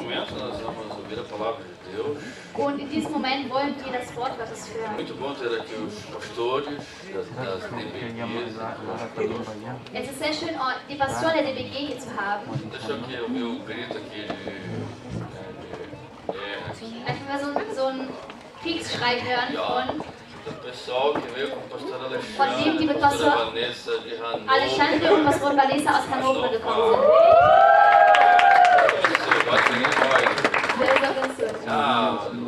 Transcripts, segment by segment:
momento nós vamos ouvir a palavra de Deus. Und in diesem Moment wollen wir das Wort Gottes hören. Muito bom ter aqui os pastores das DBGs. Es ist sehr schön, die Pastoren der DBG hier zu haben. Deixa eu aqui ouvir o grito aqui Einfach so einen Kriegsschrei hören do pessoal que veio com o pastor von dem, die mit Pastor Pastor Vanessa de Hannover. Alexandre und Pastor Vanessa aus Hannover gekommen sind. Deus abençoe.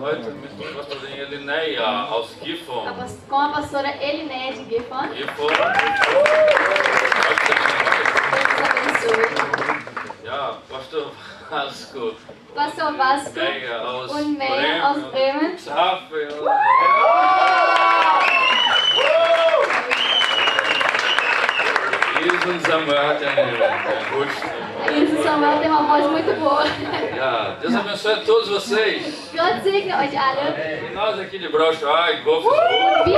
Leute mit der Pastorin Elineia aus Gifhorn. Com a pastora Elineia de Gifhorn. Gifhorn. Deus abençoe. Ja, Pastor Vasco. Pastor Vasco und Meyer aus Bremen. Jesus Samuel tem uma voz muito boa. Deus abençoe a todos vocês. Gott segne euch alle. E nós aqui de Braunschweig, Wolfsburg.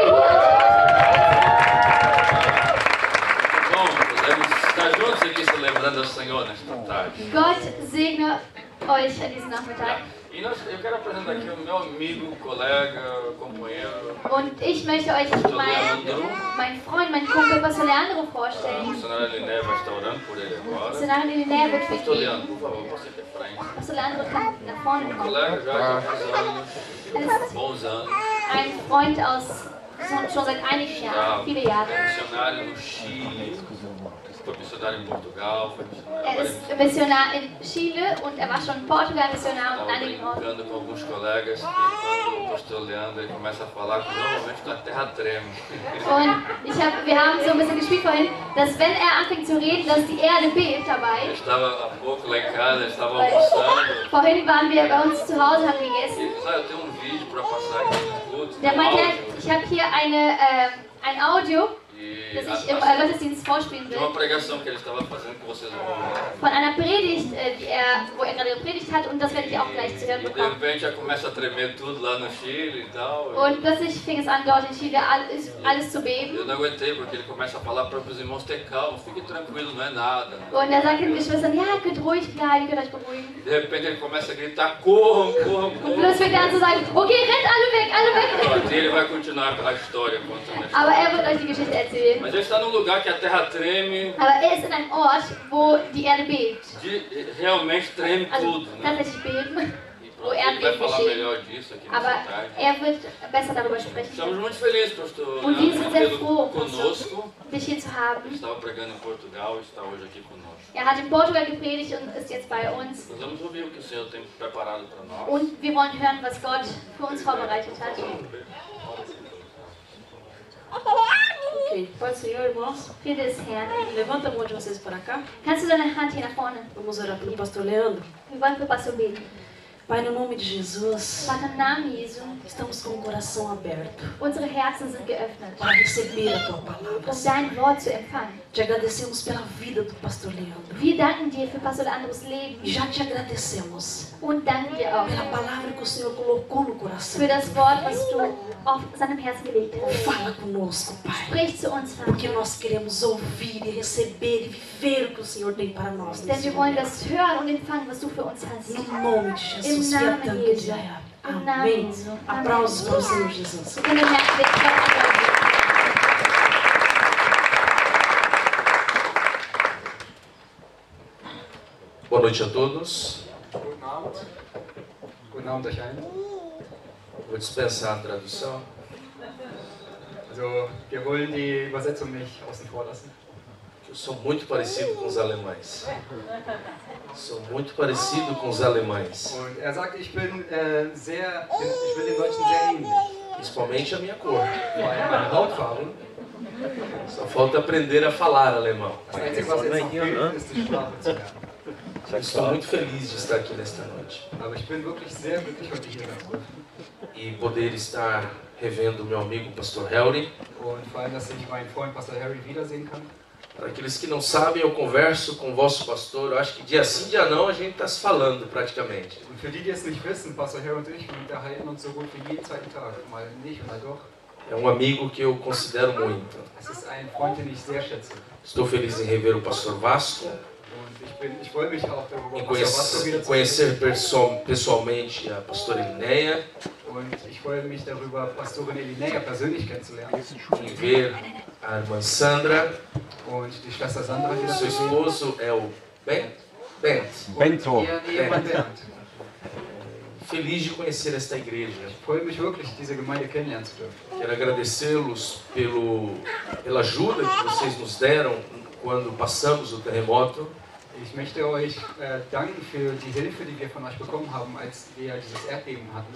Bom, podemos estar juntos aqui celebrando o Senhor nesta tarde. Gott segne euch an diesem Nachmittag. E eu quero apresentar aqui o meu amigo, colega, companheiro. Und ich möchte euch meinen Freund, meinen Kumpel Pastor Leandro vorstellen. A senhora Elineia vai estar orando por ele agora. A senhora Elineia wird für Pastor ihn. Leandro, por favor, você aqui à frente. Pastor Leandro kann nach vorne kommen. Colega já de muitos anos, bons anos. Ein Freund schon seit einigen Jahren, viele Jahre. Missionário no Chile, foi missionário em Portugal, foi missionário ist Missionar in Chile und war schon in Portugal Missionar und in einigen Orten. brincando com alguns colegas que quando o pastor Leandro começa a falar, normalmente a terra treme. Und wir haben so ein bisschen gespielt vorhin, dass wenn anfängt zu reden, dass die Erde bebt dabei. Eu estava há pouco lá em casa, estava almoçando. Vorhin waren wir bei uns zu Hause, haben gegessen. Eu tenho vídeo para passar aqui no culto. Der meinte, ich habe hier ein Audio, das ich im Gottesdienst vorspielen will. De uma pregação que ele estava fazendo que vocês vão ouvir. Von einer Predigt, wo gerade gepredigt hat, und das werde ich auch gleich zu hören De bekommen. repente já começa a tremer tudo lá no Chile e tal. Und plötzlich fing es an, dort in Chile alles zu beben. Eu não aguentei porque ele começa a falar para os irmãos ter calma, fique tranquilo, não é nada. Und sagt den Geschwistern, ja, ihr könnt ruhig bleiben, ihr könnt euch beruhigen. De repente ele começa a gritar, corram, corram, Und corram. plötzlich fängt er an zu sagen, okay, rennt alle weg, alle weg. E ele vai continuar a história contando a história. Aber wird euch die Geschichte erzählen. Mas ele está num lugar que a terra treme, Aber ist in einem Ort, wo die Erde bebt. realmente treme Also tudo, né? tatsächlich beben, E wo pronto, ele vai Erdbeben falar geschehen. melhor disso aqui nessa Aber tarde. wird besser darüber sprechen. Estamos muito felizes, pastor Und wir Leandro, sind de sehr tê-lo froh, conosco. dich hier zu Ele haben. estava pregando em Portugal e está hoje aqui conosco. Hat in Portugal gepredigt und ist jetzt bei uns. Nós vamos ouvir o que o Senhor tem preparado para nós. Und wir wollen hören, was Gott für uns vorbereitet hat. Ok, pode ser, irmãos? Friede des Herrn. Levanta a mão de vocês para cá. Kannst du deine Hand hier nach vorne? Vamos orar pelo pastor Leandro. Wir wollen für Pastor beten. Pai, no nome de Jesus, Vater, im Namen Jesu, estamos com o coração aberto unsere Herzen sind geöffnet, para receber a tua palavra. dein Wort zu empfangen. Te agradecemos pela vida do pastor Leandro. Wir danken dir für Pastor Leandros Leben E já te agradecemos und danken dir auch pela palavra que o Senhor colocou no coração. für das Wort, was du auf seinem Herzen gelegt hast. Fala conosco, Pai. Sprich zu uns, Vater. Porque nós queremos ouvir e receber e viver o que o Senhor tem para nós. Denn nesse wir wollen momento. das hören und empfangen, was du für uns hast. No nome de Jesus, Im fiat Namen tanque Jesu. de Israel. Im Namen Amém. Jesu. Aplausos para o Amen. Senhor Jesus. Wir können den Herrn wirklich applaudieren. Boa noite a todos. Guten Abend. Guten Abend euch allen. Vou dispensar a tradução. Also, wir wollen die Übersetzung nicht außen vor lassen. Eu sou muito parecido com os alemães. Sou muito parecido com os alemães. Und er sagt, ich bin den Deutschen sehr ähnlich. Principalmente a minha cor. Vor allem meine Hautfarbe. Só falta aprender a falar alemão. Das Einzige, was jetzt noch fehlt, ist die Sprache zu lernen. Estou muito feliz de estar aqui nesta noite. Aber ich bin wirklich sehr glücklich, heute hier sein zu dürfen. E poder estar revendo meu amigo Pastor Helry. Und vor allem, dass ich meinen Freund Pastor Harry wiedersehen kann. Para aqueles que não sabem, eu converso com o vosso pastor. Eu acho que dia sim, dia não, a gente está se falando praticamente. Und für die, die es nicht wissen, Pastor Harry und ich, wir unterhalten uns so gut wie jeden zweiten Tag. Mal nicht, mal doch. É um amigo que eu considero muito. Es ist ein Freund, den ich sehr schätze. Estou feliz em rever o Pastor Vasco. Und Ich freue mich auch darüber, em Pastor wieder zu conhecer sehen. pessoalmente a pastora Elinéia, Und ich freue mich darüber, Pastorin Elinéa persönlich kennenzulernen. em ver a irmã Sandra. Und die Schwester Sandra wieder Seu zu sehen. esposo é o Bent. Bento. Und ihr Ehemann Bernd. Feliz de conhecer esta igreja. Ich freue mich wirklich, diese Gemeinde kennenlernen zu dürfen. Quero agradecê-los pela ajuda que vocês nos deram quando passamos o terremoto. Ich möchte euch danken für die Hilfe, die wir von euch bekommen haben, als wir dieses Erdbeben hatten.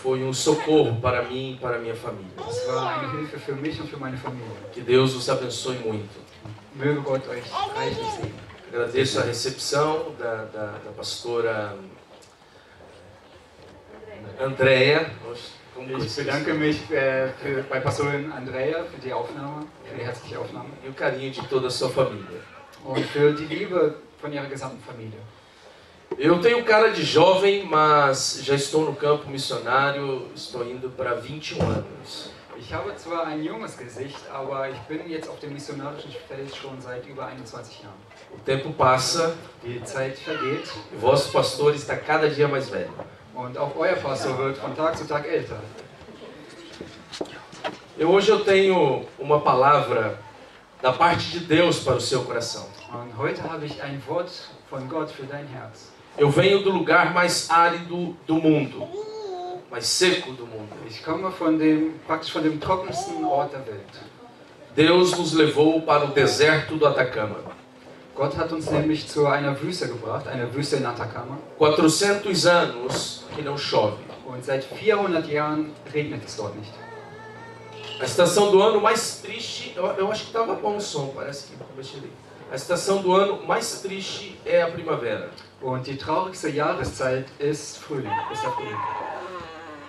Foi socorro para mim e para minha família. Es war eine Hilfe für mich und für meine Familie. Que Deus os abençoe muito. Möge Gott euch reichlich segnen. Agradeço a recepção da pastora Andréia. Ich bedanke mich bei Pastorin Andrea für die Aufnahme, für die herzliche Aufnahme. E o carinho de toda a sua família. Und für die Liebe von ihrer gesamten Familie. Eu tenho cara de jovem, mas já estou no campo missionário, estou indo para 21 anos. Ich habe zwar ein junges Gesicht, aber ich bin jetzt auf dem missionarischen Feld schon seit über 21 Jahren. O tempo passa Die Zeit vergeht e vosso pastor está cada dia mais velho. und auch euer Pastor wird von Tag zu Tag älter. Hoje eu tenho uma palavra da parte de Deus para o seu coração. Und heute habe ich ein Wort von Gott für dein Herz. Eu venho do lugar mais árido do mundo, mais seco do mundo. Ich komme praktisch von dem trockensten Ort der Welt. Deus nos levou para o deserto do Atacama. Gott hat uns nämlich zu einer Wüste gebracht, eine Wüste in Atacama. 400 anos que não chove. Und seit 400 Jahren regnet es dort nicht. A estação do ano mais triste, eu acho que estava bom o som, parece que mexerei. A estação do ano mais triste é a primavera. Und die traurigste Jahreszeit ist Frühling, ist der Frühling.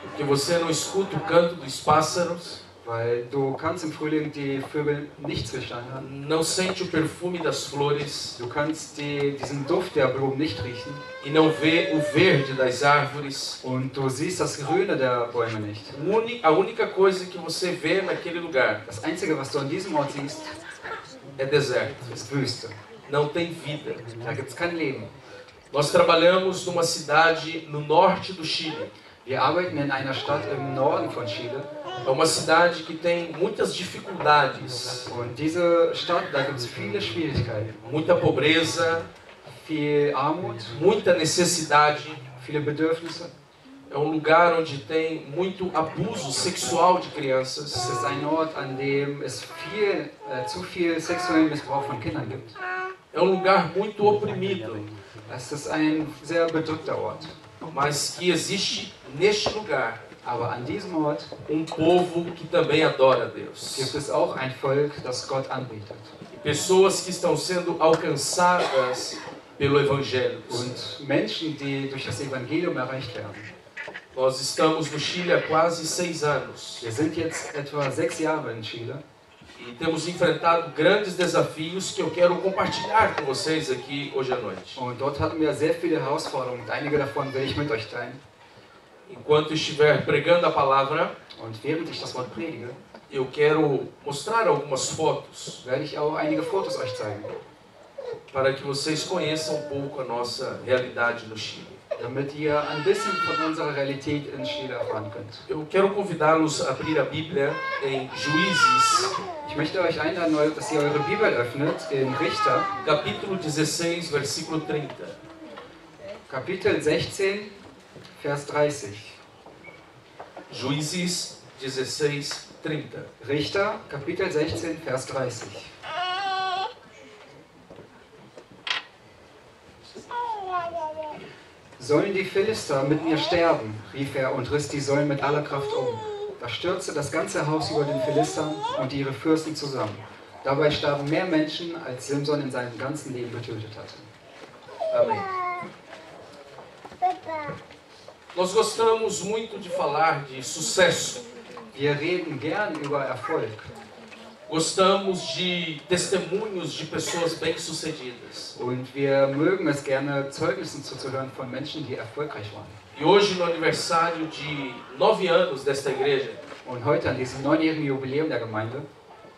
Porque você não escuta o canto dos pássaros, Weil du kannst im Frühling die Vögel nicht zwitschern hören. não sente o perfume das flores Du kannst diesen Duft der Blumen nicht riechen. e não vê o verde das árvores. Und du siehst das Grüne der Bäume nicht. A única coisa que você vê naquele lugar Das Einzige, was du an diesem Ort siehst, é deserto. ist Wüste. Não tem vida. Da gibt es kein Leben. Nós trabalhamos numa cidade no norte do Chile. Wir arbeiten in einer Stadt im Norden von Chile. É uma cidade que tem muitas dificuldades, Und diese Stadt, da gibt es viele Schwierigkeiten. muita pobreza, Viel Armut, muita necessidade. viele Bedürfnisse. É um lugar onde tem muito abuso sexual de Es crianças. ist ein Ort, an dem es zu viel sexuellen Missbrauch von Kindern gibt. É um lugar muito oprimido, Es ist ein sehr bedrückter Ort. mas que existe neste lugar Aber an diesem Ort povo que também adora a Deus. gibt es auch ein Volk, das Gott anbetet. E pessoas que estão sendo alcançadas pelo Evangelho. Und Menschen, die durch das Evangelium erreicht werden. Nós estamos no Chile há quase 6 anos Wir sind jetzt etwa 6 Jahre in Chile e temos enfrentado grandes desafios que eu quero compartilhar com vocês aqui hoje à noite. und dort hatten wir sehr viele Herausforderungen und einige davon will ich mit euch teilen. Enquanto estiver pregando a palavra, Und während ich das Wort predige, eu quero mostrar algumas fotos werde ich auch einige Fotos euch zeigen, para que vocês conheçam um pouco a nossa realidade no Chile. damit ihr ein bisschen von unserer Realität in Chile erfahren könnt. Eu quero convidá-los a abrir a Bíblia em Juízes, Ich möchte euch einladen, dass ihr eure Bibel öffnet in Richter, capítulo 16, versículo 30. Kapitel 16, Vers 30. Juízes 16, 30. Richter, Kapitel 16, Vers 30. Sollen die Philister mit mir sterben, rief er und riss die Säulen mit aller Kraft um. Da stürzte das ganze Haus über den Philistern und ihre Fürsten zusammen. Dabei starben mehr Menschen, als Simson in seinem ganzen Leben getötet hatte. Amém. Nós gostamos muito de falar de sucesso. Wir reden gern über Erfolg. Gostamos de testemunhos de pessoas bem-sucedidas. Und wir mögen es gerne, Zeugnissen zuzuhören von Menschen, die erfolgreich waren. E hoje, no aniversário de 9 anos desta igreja, Und heute an diesem 9-jährigen Jubiläum der Gemeinde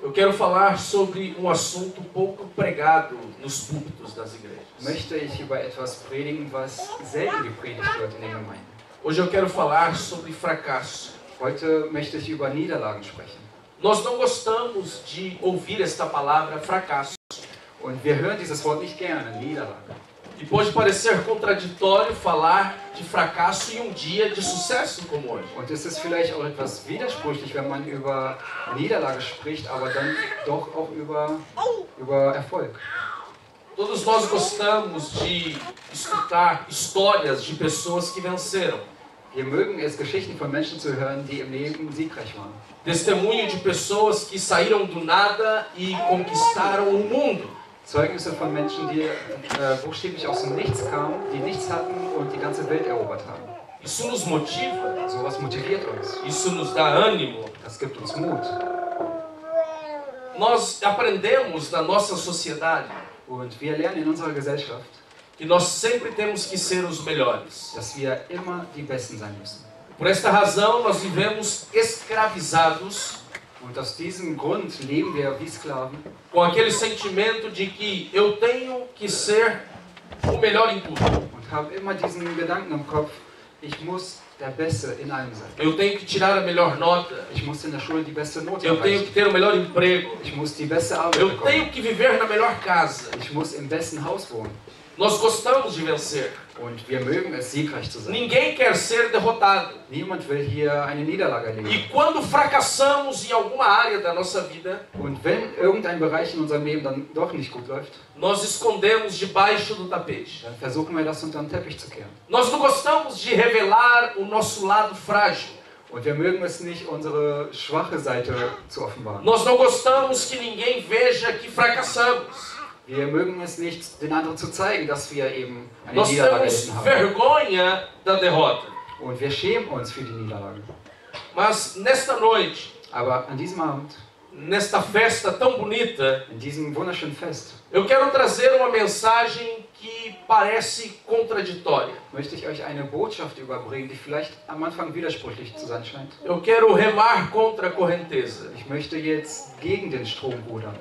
Eu quero falar sobre um assunto pouco pregado nos púlpitos das igrejas. Möchte ich über etwas predigen, was selten gepredigt wird in den Gemeinden. Hoje eu quero falar sobre fracasso. Heute möchte ich über Niederlagen sprechen. Nós não gostamos de ouvir esta palavra fracasso. Und wir hören dieses Wort nicht gerne, Niederlage. E pode parecer contraditório falar de fracasso em um dia de sucesso como hoje. Und es ist vielleicht auch etwas widersprüchlich, wenn man über Niederlage spricht, aber dann doch auch über Erfolg. Todos nós gostamos de escutar histórias de pessoas que venceram. Wir mögen es, Geschichten von Menschen zu hören, die im Leben siegreich waren. Testemunho de pessoas que saíram do nada e conquistaram o mundo. Zeugnisse von Menschen, die buchstäblich aus dem Nichts kamen, die nichts hatten und die ganze Welt erobert haben. Isso nos motiva, Sowas motiviert uns. isso nos dá ânimo. Das gibt uns Mut. Nós aprendemos na nossa sociedade Und wir lernen in unserer Gesellschaft, que nós sempre temos que ser os melhores. dass wir immer die Besten sein müssen. Por esta razão, nós vivemos escravizados Und aus diesem Grund leben wir wie Sklaven com aquele sentimento de que eu tenho que ser o melhor em tudo. und haben immer diesen Gedanken im Kopf, ich muss der Beste in allem sein. Eu tenho que tirar a melhor nota. Ich muss in der Schule die beste Note Eu tenho que erreichen. ter o melhor emprego. Ich muss die beste Arbeit Eu bekommen. tenho que viver na melhor casa. Ich muss im besten Haus wohnen. Nós gostamos de vencer. Und wir mögen es, siegreich zu sein. Ninguém quer ser derrotado. Niemand will hier eine Niederlage erleben. E quando fracassamos em alguma área da nossa vida, Und wenn irgendein Bereich in unserem Leben dann doch nicht gut läuft, nós escondemos debaixo do tapete. dann versuchen wir das unter den Teppich zu kehren. Nós não gostamos de revelar o nosso lado frágil. Und wir mögen es nicht, unsere schwache Seite zu offenbaren. Nós não gostamos que ninguém veja que fracassamos. Wir mögen es nicht, den anderen zu zeigen, dass wir eben eine Nós Niederlage temos erlitten haben. vergonha da derrota. Und wir schämen uns für die Niederlage. Mas nesta noite, Aber an diesem Abend, nesta festa tão bonita, in diesem wunderschönen Fest, eu quero trazer uma mensagem que parece contraditória. möchte ich euch eine Botschaft überbringen, die vielleicht am Anfang widersprüchlich zu sein scheint. Eu quero remar contra a correnteza. Ich möchte jetzt gegen den Strom rudern.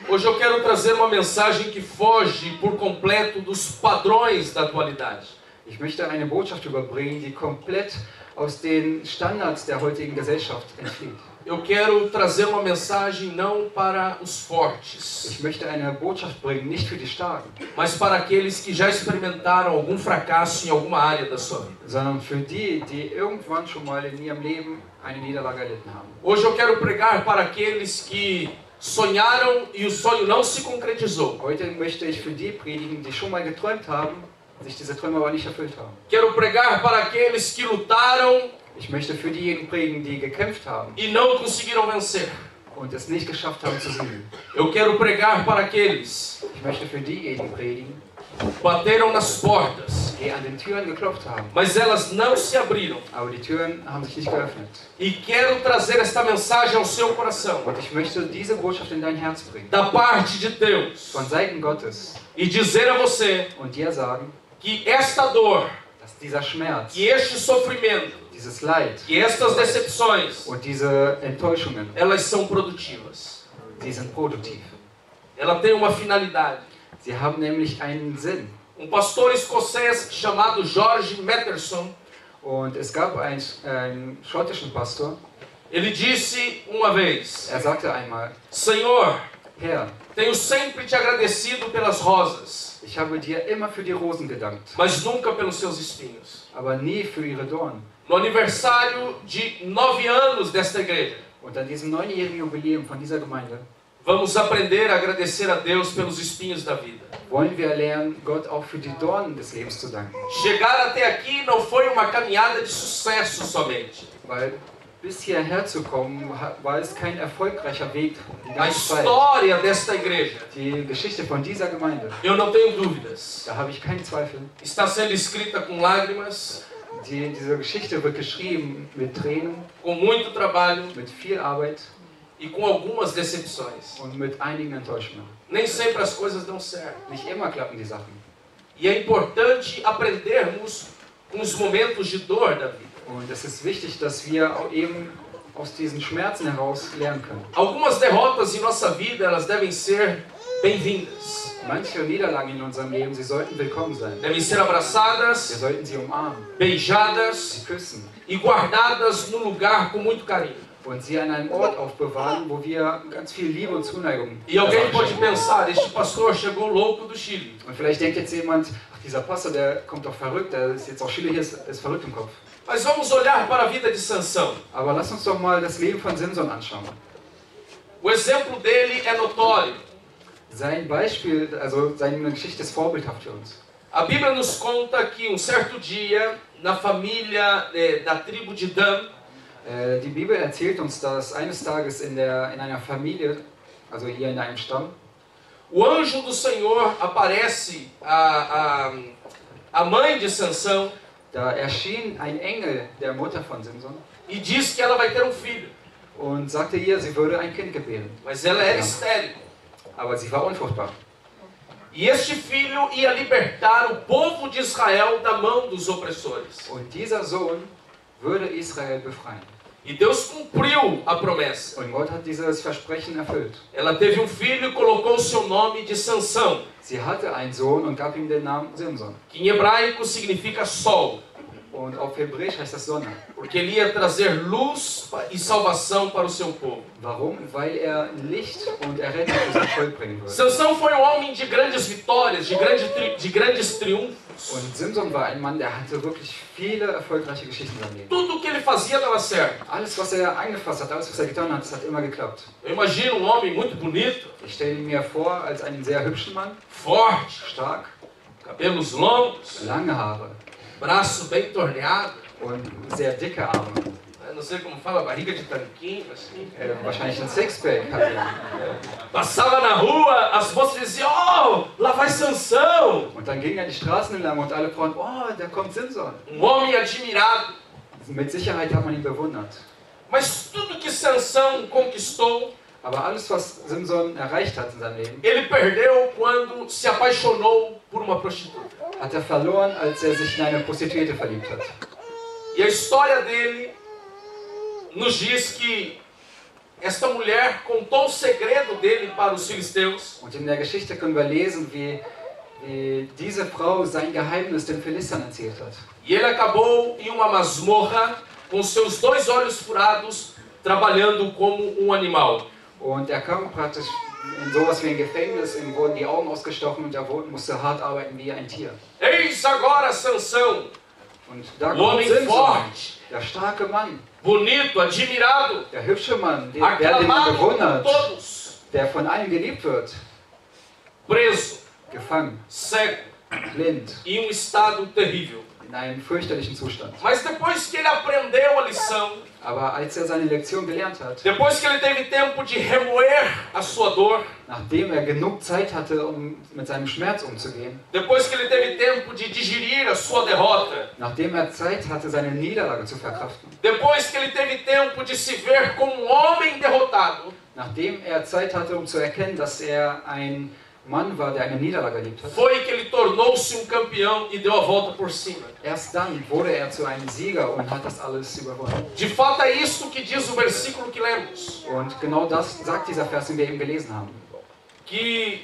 Hoje eu quero trazer uma mensagem que foge por completo dos padrões da atualidade. Ich möchte eine Botschaft überbringen, die komplett aus den Standards der heutigen Gesellschaft entflieht. Eu quero trazer uma mensagem não para os fortes, Ich möchte eine Botschaft bringen, nicht für die Starken, mas para aqueles que já experimentaram algum fracasso em alguma área da sua vida. sondern für die, die irgendwann schon mal in ihrem Leben eine Niederlage erlitten haben. Hoje eu quero pregar para aqueles que sonharam e o sonho não se concretizou. Heute möchte ich für die predigen, die schon mal geträumt haben, sich diese Träume aber nicht erfüllt haben. Quero pregar para aqueles que lutaram Ich möchte für diejenigen predigen, die gekämpft haben e não conseguiram vencer. und es nicht geschafft haben zu siegen. Eu quero pregar para aqueles Ich möchte für diejenigen predigen, que bateram nas portas, die an den Türen geklopft haben, mas elas não se abriram. aber die Türen haben sich nicht geöffnet. E quero trazer esta mensagem ao seu coração, Und ich möchte diese Botschaft in dein Herz bringen, da parte de Deus, von Seiten Gottes, e dizer a você und dir sagen, que esta dor, dass dieser Schmerz, que este sofrimento, dieses Leid que estas decepções, und diese Enttäuschungen, elas são produtivas. sie sind produktiv. Ela tem uma finalidade. Sie haben nämlich einen Sinn. Pastor escocês chamado George Matterson, Und es gab einen schottischen Pastor, ele disse uma vez: sagte einmal, Senhor, Herr, tenho sempre te agradecido pelas rosas, ich habe dir immer für die Rosen gedankt, mas nunca pelos seus espinhos. aber nie für ihre Dornen. No aniversário de 9 anos desta igreja, Und an diesem 9-jährigen Jubiläum von dieser Gemeinde vamos aprender a agradecer a Deus pelos espinhos da vida. wollen wir lernen, Gott auch für die Dornen des Lebens zu danken. Chegar até aqui não foi uma caminhada de sucesso somente. Weil bis hierher zu kommen, war es kein erfolgreicher Weg die A ganze Zeit. história desta igreja, Die Geschichte von dieser Gemeinde, eu não tenho dúvidas, da habe ich keinen Zweifel. está sendo escrita com lágrimas, Diese Geschichte wird geschrieben mit Tränen, com muito trabalho mit viel Arbeit e com algumas decepções. und mit einigen Enttäuschungen. Nem sempre as coisas dão certo. Nicht immer klappen die Sachen. E é importante aprendermos com os momentos de dor da vida. Und es ist wichtig, dass wir auch eben aus diesen Schmerzen heraus lernen können. Algumas derrotas em nossa vida, elas devem ser bem-vindas. Manche Niederlagen in unserem Leben, sie sollten willkommen sein. Devem ser Wir abraçadas, sollten sie umarmen, beijadas sie küssen e guardadas no lugar com muito carinho. und sie an einem Ort aufbewahren, wo wir ganz viel Liebe und Zuneigung E alguém pode schenken. pensar, este pastor chegou louco do Chile. Und vielleicht denkt jetzt jemand, ach, dieser Pastor, der kommt doch verrückt, der ist jetzt auch Chile hier, ist verrückt im Kopf. Mas vamos olhar para a vida de Sansão. Aber lass uns doch mal das Leben von Simson anschauen. O exemplo dele é notório. Sein Beispiel, also seine Geschichte ist vorbildhaft für uns. A Bíblia nos conta que certo dia, na família da tribo de Dan, Die Bibel erzählt uns, dass eines Tages in einer Familie, also hier in einem Stamm, o anjo do Senhor aparece a mãe de Sansão da erschien ein Engel der Mutter von Simson e diz que ela vai ter um filho. und sagte ihr, sie würde ein Kind gebären. Mas ela era estéril. Aber sie war unfruchtbar. E este filho ia libertar o povo de Israel da mão dos opressores. Und dieser Sohn würde Israel befreien. E Deus cumpriu a promessa. Und Gott hat dieses Versprechen erfüllt. Ela teve um filho e colocou o seu nome de Sansão, Sie hatte einen Sohn und gab ihm den Namen Simson. que em hebraico significa sol, Und auf Hebräisch heißt das Sonne. porque ele ia trazer luz e salvação para o seu povo. Warum? Weil er Licht und Errettung für sein Volk bringen würde. Sansão foi um homem de grandes vitórias, de grandes triunfos. Und Simson war ein Mann, der hatte wirklich viele erfolgreiche Geschichten in seinem Leben. Tudo o que ele fazia dava certo. Alles, was er eingefasst hat, alles, was er getan hat, das hat immer geklappt. Eu imagino um homem muito bonito, Ich stelle ihn mir vor als einen sehr hübschen Mann, forte, stark, cabelos longos, lange Haare braço bem torneado, und sehr dicke Arme. eu não sei como fala, barriga de tanquinho, assim. Wahrscheinlich ein Sixpack hatte er. Passava na rua, as moças diziam, oh, lá vai Sansão. Und dann ging er die Straßen entlang und alle Frauen, oh, da kommt Simson. Homem admirado. Mit Sicherheit hat man ihn bewundert. Mas tudo que Sansão conquistou, Aber alles, was Simson erreicht hat in seinem Leben, ele perdeu quando se apaixonou por uma prostituta. hat er verloren, als er sich in eine Prostituierte verliebt hat. E a história dele nos diz que esta mulher contou o segredo dele para os filisteus. Und in der Geschichte können wir lesen, wie diese Frau sein Geheimnis den Philistern erzählt hat. E ele acabou em uma masmorra com seus 2 olhos furados, trabalhando como um animal. Und er kam praktisch in sowas wie ein Gefängnis, ihm wurden die Augen ausgestochen und er musste hart arbeiten wie ein Tier. Eis agora Sansão, Und da o kommt homem Simson, forte, der starke Mann, bonito, admirado, der hübsche Mann, der den man aclamado por bewundert, todos, der von allen geliebt wird, preso, gefangen, cego, blind, em estado terrível. in einem fürchterlichen Zustand. Mas depois que ele aprendeu a lição, Aber als er seine Lektion gelernt hat, depois que ele teve tempo de remoer a sua dor, nachdem er genug Zeit hatte, um mit seinem Schmerz umzugehen, depois que ele teve tempo de digerir a sua derrota, nachdem er Zeit hatte, seine Niederlage zu verkraften, depois que ele teve tempo de se ver como um homem derrotado, nachdem er Zeit hatte, um zu erkennen, dass er ein Mann war, der eine Niederlage erlebt hat, foi que ele tornou-se campeão e deu a volta por cima. erst dann wurde er zu einem Sieger und hat das alles überwunden. De fato é isto que diz o versículo que lemos, Und genau das sagt dieser Vers, den wir eben gelesen haben. que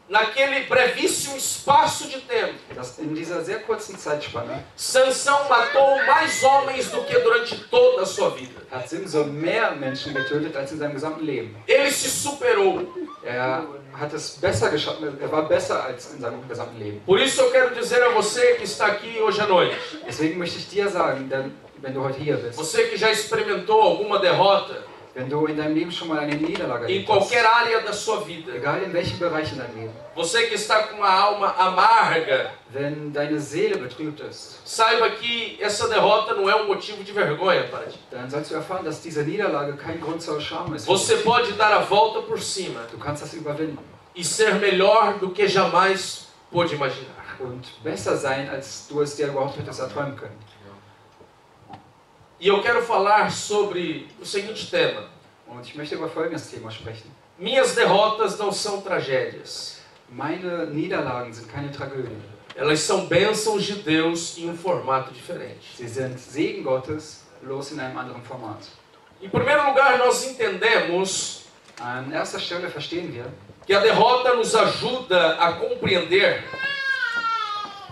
naquele brevíssimo espaço de tempo, Dass in dieser sehr kurzen Zeitspanne Sansão matou mais homens do que durante toda a sua vida. hat Simson mehr Menschen getötet als in seinem gesamten Leben. Ele se superou. Er hat es besser geschafft, er war besser als in seinem gesamten Leben. Por isso eu quero dizer a você que está aqui hoje à noite, Deswegen möchte ich dir sagen, denn wenn du heute hier bist, você que já experimentou alguma derrota wenn du in deinem Leben schon mal eine Niederlage em erlebt hast, qualquer área da sua vida, egal in welchem Bereich in deinem Leben, você que está com uma alma amarga, wenn deine Seele betrübt ist, saiba que essa derrota não é um motivo de vergonha para ti. dann sollst du erfahren, dass diese Niederlage kein Grund zur Scham ist. Você pode dar a volta por cima Du kannst das überwinden e ser melhor do que jamais pôde imaginar. und besser sein, als du es dir überhaupt hättest erträumen können. E eu quero falar sobre o seguinte tema: Und ich möchte über folgendes Thema sprechen. minhas derrotas não são tragédias, Meine Niederlagen sind keine Tragödien. elas são bênçãos de Deus em um formato diferente. Sie sind Segen Gottes, bloß in einem anderen Format. Em primeiro lugar, nós entendemos An erster Stelle verstehen wir, que a derrota nos ajuda a compreender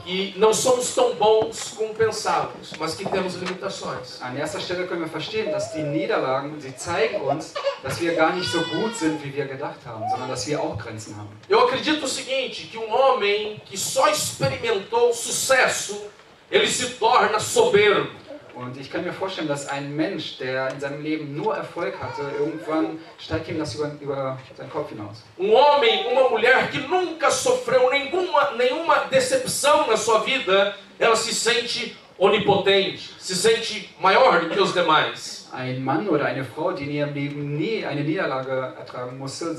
que não somos tão bons como pensávamos, mas que temos limitações. an erster Stelle können wir verstehen, dass die Niederlagen, sie zeigen uns, dass wir gar nicht so gut sind, wie wir gedacht haben, sondern dass wir auch Grenzen haben. Eu acredito o seguinte, que um homem que só experimentou sucesso, ele se torna soberbo. Und ich kann mir vorstellen, dass ein Mensch, der in seinem Leben nur Erfolg hatte, irgendwann steigt ihm das über seinen Kopf hinaus. Um homem, uma mulher que nunca sofreu nenhuma decepção na sua vida, ela se sente onipotente, se sente maior do que os demais. Ein Mann oder eine Frau, die in ihrem Leben nie eine Niederlage ertragen musste,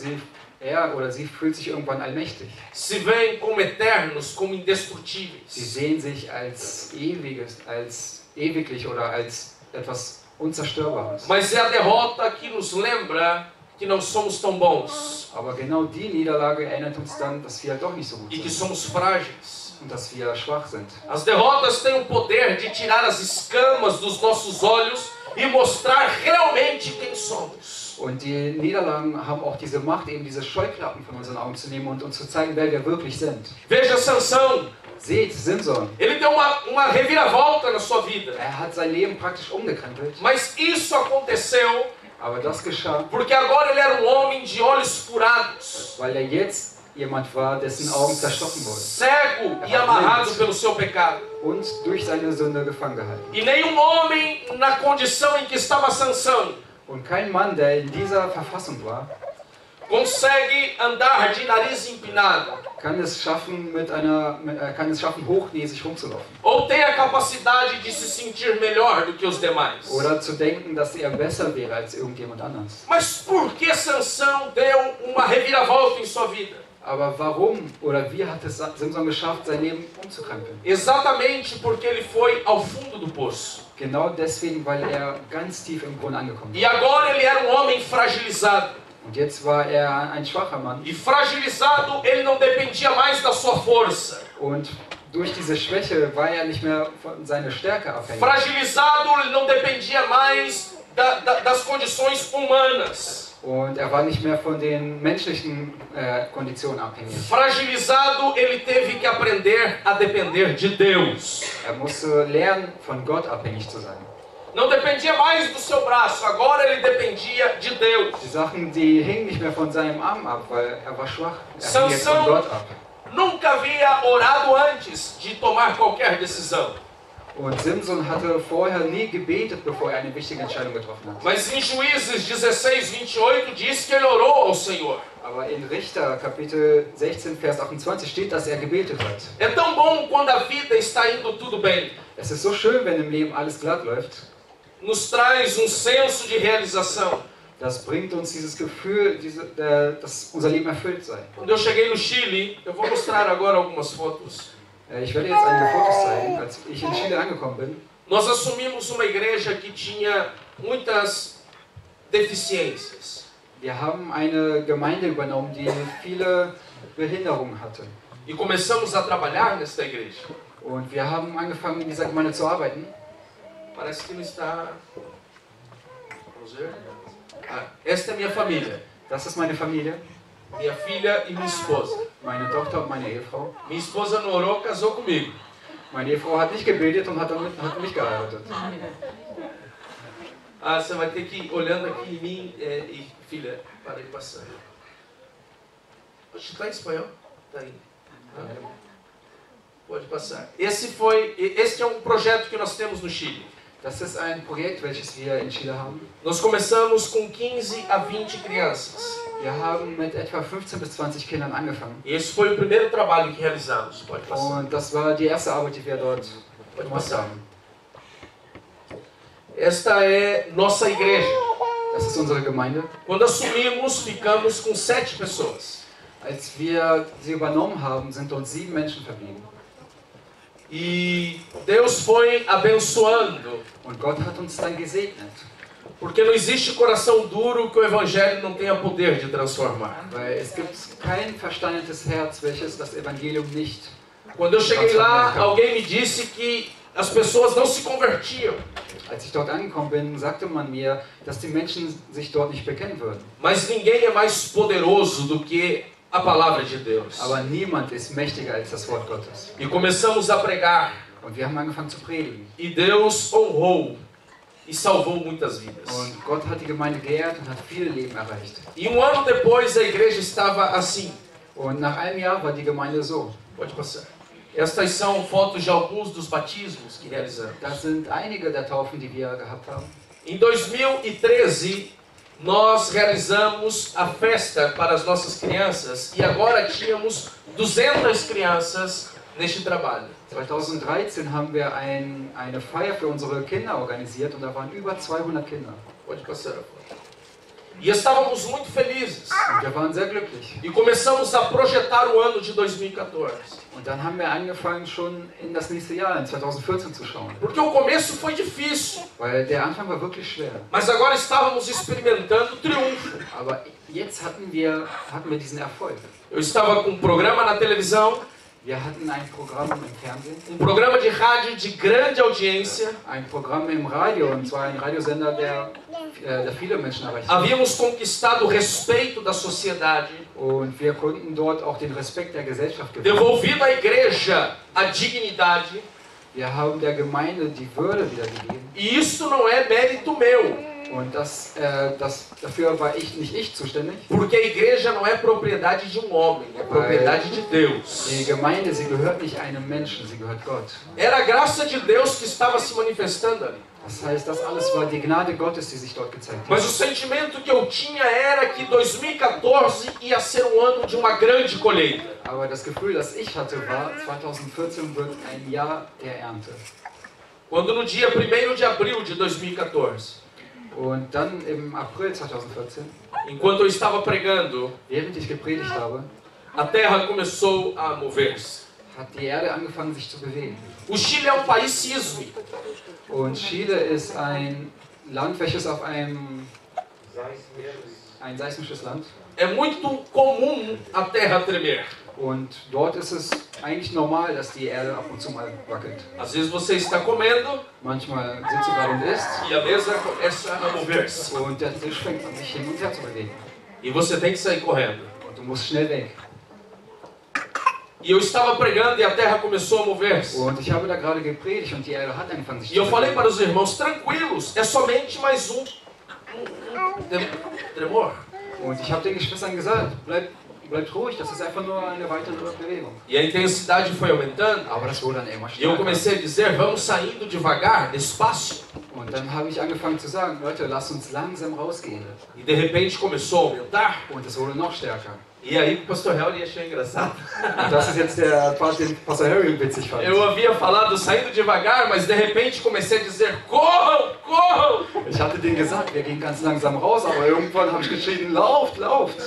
er oder sie fühlt sich irgendwann allmächtig. Se veem como eternos, como Sie indestrutíveis. sehen sich als ewiges, als ewiglich oder als etwas Unzerstörbares. Mas é a derrota que nos lembra que não somos tão bons Aber genau die Niederlage erinnert uns dann, dass wir doch nicht so gut e que sind somos frágeis. und dass wir schwach sind. As derrotas têm o poder de tirar as escamas dos nossos olhos e mostrar realmente quem somos. Und die Niederlagen haben auch diese Macht, eben diese Scheuklappen von unseren Augen zu nehmen und uns zu zeigen, wer wir wirklich sind. Veja Sansão, Seht, Simson, ele deu uma reviravolta na sua vida. hat sein Leben praktisch umgekrempelt, Mas isso aconteceu aber das geschah, porque agora ele era um homem de olhos furados, weil jetzt jemand war, dessen Augen zerstochen wurden cego e amarrado pelo seu pecado. und durch seine Sünde gefangen gehalten. E nenhum homem na condição em que estava Sansão Und kein Mann, der in dieser Verfassung war, consegue andar de nariz empinado kann es schaffen, hochnäsig rumzulaufen. ou tem a capacidade de se sentir melhor do que os demais. Oder zu denken, dass er besser wäre als irgendjemand anders. Mas por que Sansão deu uma reviravolta em sua vida? Aber warum oder wie hat es Simson geschafft, sein Leben umzukrempeln? Exatamente porque ele foi ao fundo do poço. Genau deswegen, weil er ganz tief im Brunnen angekommen E agora ele era um homem fragilizado. ist. Und jetzt war er ein schwacher Mann. E fragilizado, ele não dependia mais da sua força. Und durch diese Schwäche war er nicht mehr von seiner Stärke abhängig. Fragilizado, ele não dependia mais das condições humanas. Und er war nicht mehr von den menschlichen Konditionen abhängig. Fragilizado, ele teve que aprender a depender de Deus. Er musste lernen, von Gott abhängig zu sein. Não dependia mais do seu braço, agora ele dependia de Deus. Die Sachen, die hingen nicht mehr von seinem Arm ab, weil er war schwach. Er hing jetzt von Sansão Gott ab. nunca havia orado antes de tomar qualquer decisão. Und Simson hatte vorher nie gebetet, bevor er eine wichtige Entscheidung getroffen hat. Mas em Juízes 16:28 diz que ele orou ao Senhor. Aber in Richter Kapitel 16, Vers 28 steht, dass er gebetet hat. É tão bom quando a vida está indo tudo bem. Es ist so schön, wenn im Leben alles glatt läuft. Nos traz senso de realização. Das bringt uns dieses Gefühl, dass unser Leben erfüllt sei. Quando eu cheguei no Chile, eu vou mostrar agora algumas fotos. Ich werde jetzt einige Fotos zeigen, als ich in Chile angekommen bin. Nós assumimos uma igreja que tinha muitas deficiências. Wir haben eine Gemeinde übernommen, die viele Behinderungen hatte. E começamos a trabalhar nesta igreja. Und wir haben angefangen, in dieser Gemeinde zu arbeiten. Parece que não está... Vamos ver. Esta é minha família. Das ist meine Familie, Minha filha e minha esposa. meine Tochter und meine Ehefrau. Minha esposa não orou, casou comigo. Meine Ehefrau hat nicht gebetet und hat mich geheiratet. Você vai ter que ir olhando aqui em mim e... Filha, para aí passando. Está em espanhol? Está aí. Pode passar. Este é um projeto que nós temos no Chile. Das ist ein Projekt, welches wir in Chile haben. Nós começamos com 15 a 20 crianças. Wir haben mit etwa 15 bis 20 Kindern angefangen. E esse foi o primeiro trabalho que realizamos. Pode passar. Und das war die erste Arbeit, die wir dort Pode gemacht passar. haben. Esta é nossa igreja. Das ist unsere Gemeinde. Quando assumimos, ficamos com 7 pessoas. Als wir sie übernommen haben, sind uns 7 Menschen verblieben. E Deus foi abençoando. Und Gott hat uns dann gesegnet. Porque não existe coração duro que o Evangelho não tenha poder de transformar. Weil es gibt kein versteinertes Herz, welches das Evangelium nicht. Quando eu cheguei lá, alguém me disse que as pessoas não se convertiam. Als ich dort angekommen bin, sagte man mir, dass die Menschen sich dort nicht bekennen würden. Mas ninguém é mais poderoso do que a palavra de Deus. Aber niemand ist mächtiger als das Wort Gottes. E começamos a pregar. Und wir haben angefangen zu predigen. E Deus honrou e salvou muitas vidas. Und Gott hat die Gemeinde geehrt und hat viele Leben erreicht. E ano depois a igreja estava assim. Und nach einem Jahr war die Gemeinde so. Pode passar. Estas são fotos de alguns dos batismos que realizamos. Das sind einige der Taufen, die wir gehabt haben. Em 2013, nós realizamos a festa para as nossas crianças e agora tínhamos 200 crianças neste trabalho. 2013 haben wir eine Feier für unsere Kinder organisiert und da waren über 200 Kinder. Pode passar a foto. E estávamos muito felizes. Und wir waren sehr glücklich. E começamos a projetar o ano de 2014. Und dann haben wir angefangen, schon in das nächste Jahr, in 2014 zu schauen. Porque o começo foi difícil. Weil der Anfang war wirklich schwer. Mas agora estávamos experimentando triunfo. Aber jetzt hatten wir diesen Erfolg. Eu estava com um programa na televisão. Wir hatten ein Programm im Fernsehen. Programa de rádio de grande audiência. Ein Programm im Radio, und zwar ein Radiosender, der viele Menschen erreicht hat. Havíamos conquistado o respeito da sociedade. Und wir konnten dort auch den Respekt der Gesellschaft gewinnen. Devolvido à igreja a dignidade. Wir haben der Gemeinde die Würde wiedergegeben. E isso não é mérito meu. Und dafür war nicht ich zuständig. Porque a igreja não é propriedade de um homem, é propriedade de Deus. Die Gemeinde, sie gehört nicht einem Menschen, sie gehört Gott. Era a graça de Deus que estava se manifestando ali. Das heißt, das alles war die Gnade Gottes, die sich dort gezeigt hat. Mas o sentimento que eu tinha era que 2014 ia ser um ano de uma grande colheita. Aber das Gefühl, das ich hatte, war, 2014 wird ein Jahr der Ernte. Quando no dia 1º de abril de 2014, Und dann im April 2014, enquanto eu estava pregando, während ich gepredigt habe, a terra começou a mover-se. hat die Erde angefangen, sich zu bewegen. O Chile é um país sísmico. Und Chile ist ein Land, welches auf ein seismisches Land. É muito comum a terra tremer. Und dort ist es eigentlich normal, dass die Erde ab und zu mal wackelt. Às vezes você está comendo Manchmal sitzt du gerade und isst e a mesa começa a mover-se. und der Tisch fängt an, sich hin und her zu bewegen. E você tem que sair correndo. Und du musst schnell weg. E eu estava pregando e a terra começou a mover-se. Und ich habe da gerade gepredigt und die Erde hat angefangen, sich E eu zu falei bewegen. para os irmãos, tranquilos, é somente mais um tremor. Und ich habe den Geschwistern gesagt, bleibt ruhig, das ist einfach nur eine weitere Bewegung. E a intensidade foi aumentando. Aber das wurde dann immer E eu stärker. comecei a dizer, vamos saindo devagar, despacio. Und dann habe ich angefangen zu sagen, Leute, lasst uns langsam rausgehen. E de repente começou a aumentar. Und es wurde noch stärker. E aí o pastor Helly achou engraçado. Und das ist jetzt der Part, den Pastor Harry witzig fand. Eu havia falado saindo devagar, mas de repente comecei a dizer, corram, corram. Ich hatte denen gesagt, wir gehen ganz langsam raus, aber irgendwann habe ich geschrien, lauft, lauft.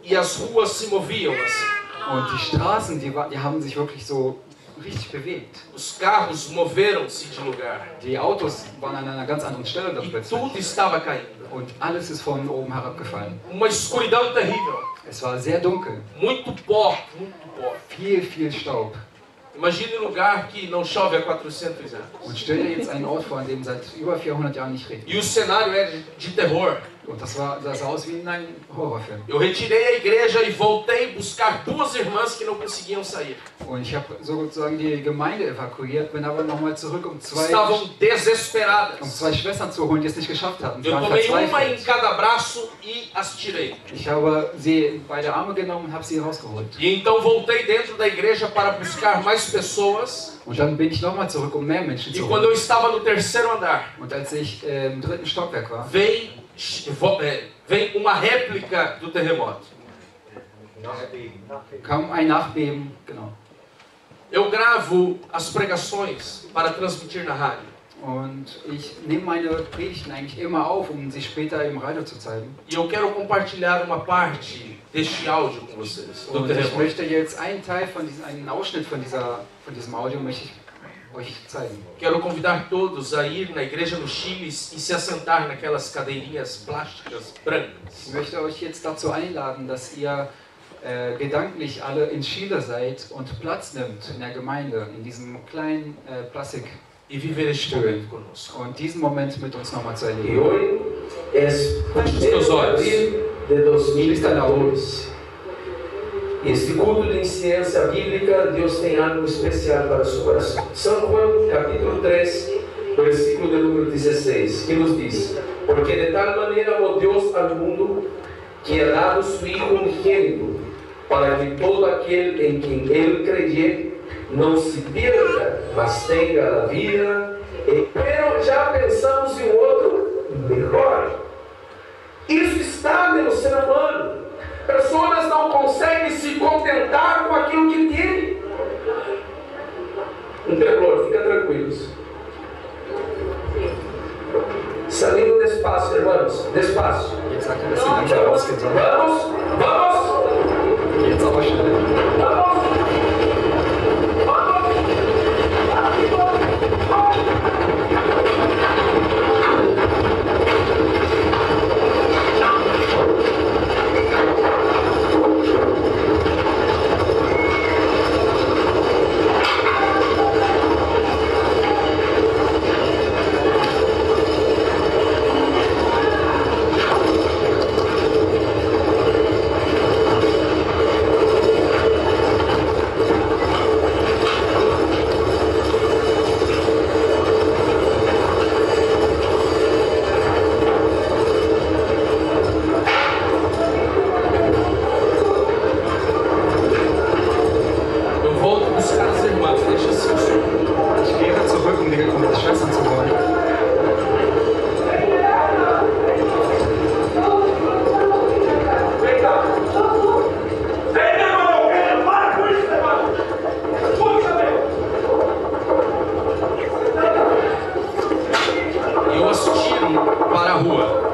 E as ruas se moviam assim. Und die Straßen, die haben sich wirklich so richtig bewegt. Os carros moveram-se de lugar. Die Autos waren an einer ganz anderen Stelle dann E plötzlich. tudo estava caindo. Und alles ist von oben herabgefallen. Uma escuridão terrível. Es war sehr dunkel. Muito pó, muito pó. Viel Staub. Imagine um lugar que não chove há 400 anos. Und stell dir jetzt einen Ort vor, an dem seit über 400 Jahren nicht regnet. E o cenário é de terror. Und das sah aus wie in einem Horrorfilm. Eu retirei a igreja e voltei buscar duas irmãs que não conseguiam sair. Und ich habe sozusagen die Gemeinde evakuiert, bin aber nochmal zurück, um Estavam desesperadas. zwei Schwestern zu holen, die es nicht geschafft hatten. Sie Eu waren tomei uma em verzweifelt. cada braço e as tirei. Ich habe sie beide Arme genommen und habe sie rausgeholt. E então voltei dentro da igreja para buscar mais pessoas. Und dann bin ich nochmal zurück, um mehr Menschen E zu quando holen. eu estava no 3º andar, Und als ich im 3. Stockwerk war, vem uma réplica do terremoto. kam ein Nachbeben, genau. Eu gravo as pregações para transmitir na rádio. Und ich nehme meine Predigten eigentlich immer auf, um sie später im Radio zu zeigen. E eu quero compartilhar uma parte deste áudio com vocês, do Und ich terremoto. möchte jetzt einen Teil einen Ausschnitt von diesem Audio möchte ich euch zeigen. Quero convidar todos a ir na igreja no Chile e se assentar naquelas cadeirinhas plásticas brancas. Ich möchte euch jetzt dazu einladen, dass ihr gedanklich alle in Chile seid und Platz nimmt in der Gemeinde, in diesem kleinen e viver este momento conosco. und diesen Moment mit uns nochmal zu Y erleben. hoy es Feche os olhos. abril de 2014. E este culto de ciência bíblica, Deus tem algo especial para o seu coração. São João, capítulo 3, versículo de número 16, que nos diz: Porque de tal maneira amou Deus ao mundo, que é dado seu Hijo unigênito, para que todo aquele em quem Ele crê não se perca, mas tenha a vida. Pero já pensamos em outro melhor. Isso está no ser humano. Pessoas não conseguem se contentar com aquilo que têm. Um tremor, fica tranquilos. Saindo despacio, irmãos, despacio. Jetzt sagt er, dass sie langsam rausgehen sollen. Vamos, vamos, Geh jetzt aber schnell. vamos. Eu volto buscar as irmãs, deixa assim o som. Ich kehre zurück, um die Schwestern zu holen. Vem cá. Vem, meu irmão. Para com isso, meu irmão. Puxa, meu. E eu as tiro para a rua.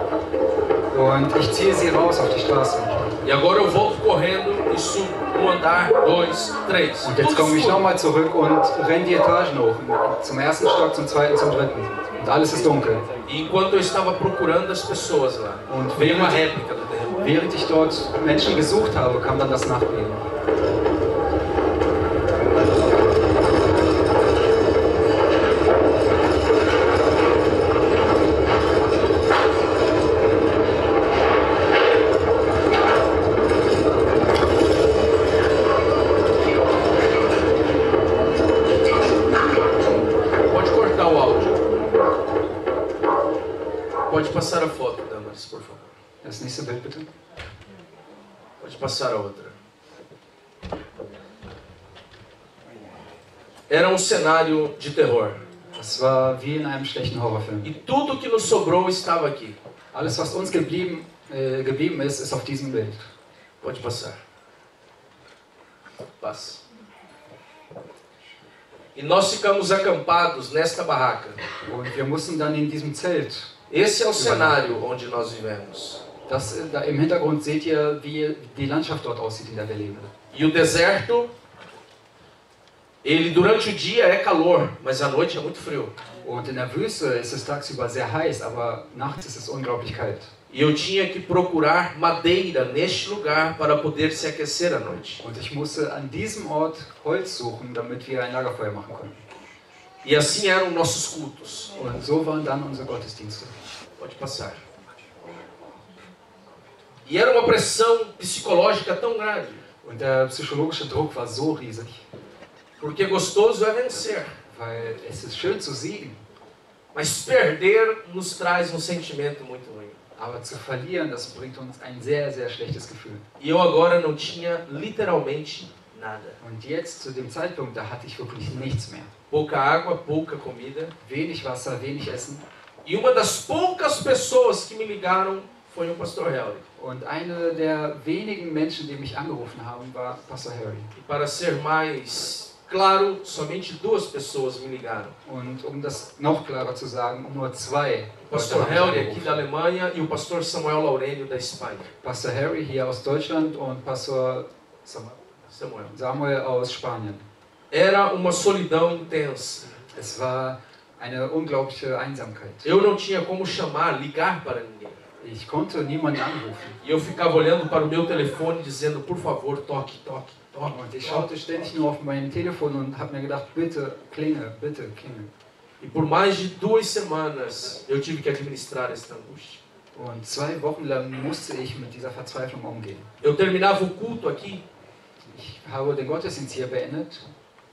Und ich ziehe sie raus auf die Straße. E agora eu volto correndo e subo um andar, 2, 3. Und jetzt komme ich nochmal zurück und renne die Etagen hoch. Zum ersten Stock, zum zweiten, zum dritten. Und alles ist dunkel. E enquanto eu estava procurando as pessoas lá, Und veio uma réplica do terremoto. während ich dort Menschen gesucht habe, kam dann das Nachbeben. Pode cortar o áudio. Pode passar a foto, Damaris, por favor. Das nächste Bild bitte. Pode passar a outra. Era um cenário de terror. Das war wie in einem schlechten Horrorfilm. E tudo que nos sobrou estava aqui. Alles, was uns geblieben ist, ist auf diesem Bild. Pode passar. Passa. E nós ficamos acampados nesta barraca. Und wir mussten dann in diesem Zelt. Esse é o cenário onde nós vivemos. Das, da im Hintergrund seht ihr, wie die Landschaft dort aussieht, in der wir leben. E o deserto, ele durante o dia é calor, mas à noite é muito frio. Und in der Wüste ist es tagsüber sehr heiß, aber nachts ist es unglaublich kalt. E eu tinha que procurar madeira neste lugar para poder se aquecer à noite. Und ich musste an diesem Ort Holz suchen, damit wir ein Lagerfeuer machen konnten. E assim eram nossos cultos. Und so waren dann unsere Gottesdienste. Pode passar. E era uma pressão psicológica tão grande, Und der psychologische Druck war so riesig, porque gostoso é vencer, weil es ist schön zu siegen, mas perder nos traz um sentimento muito ruim. aber zu verlieren, das bringt uns ein sehr, sehr schlechtes Gefühl. E eu agora não tinha literalmente nada. Und jetzt, zu dem Zeitpunkt, da hatte ich wirklich nichts mehr. Pouca água, pouca comida. Wenig Wasser, wenig Essen. E uma das poucas pessoas que me ligaram foi o pastor Helry. Und eine der wenigen Menschen, die mich angerufen haben, war Pastor Harry. E para ser mais claro, somente 2 pessoas me ligaram. Und um das noch klarer zu sagen, nur 2. O pastor Helry aqui da Alemanha e o pastor Samuel Laurênio da Espanha. Pastor Harry hier aus Deutschland und Pastor Samuel aus Spanien. Era uma solidão intensa. Es war eine unglaubliche Einsamkeit. Eu não tinha como chamar, ligar para ninguém. Ich konnte niemanden anrufen. E eu ficava olhando para o meu telefone dizendo, por favor, toque, toque, toque. Und ich schaute ständig nur auf mein Telefon und habe mir gedacht, bitte klingel, bitte klingel. E por mais de 2 semanas eu tive que administrar esta angústia. Und 2 Wochen lang musste ich mit dieser Verzweiflung umgehen. Eu terminava o culto aqui Ich habe den Gottesdienst hier beendet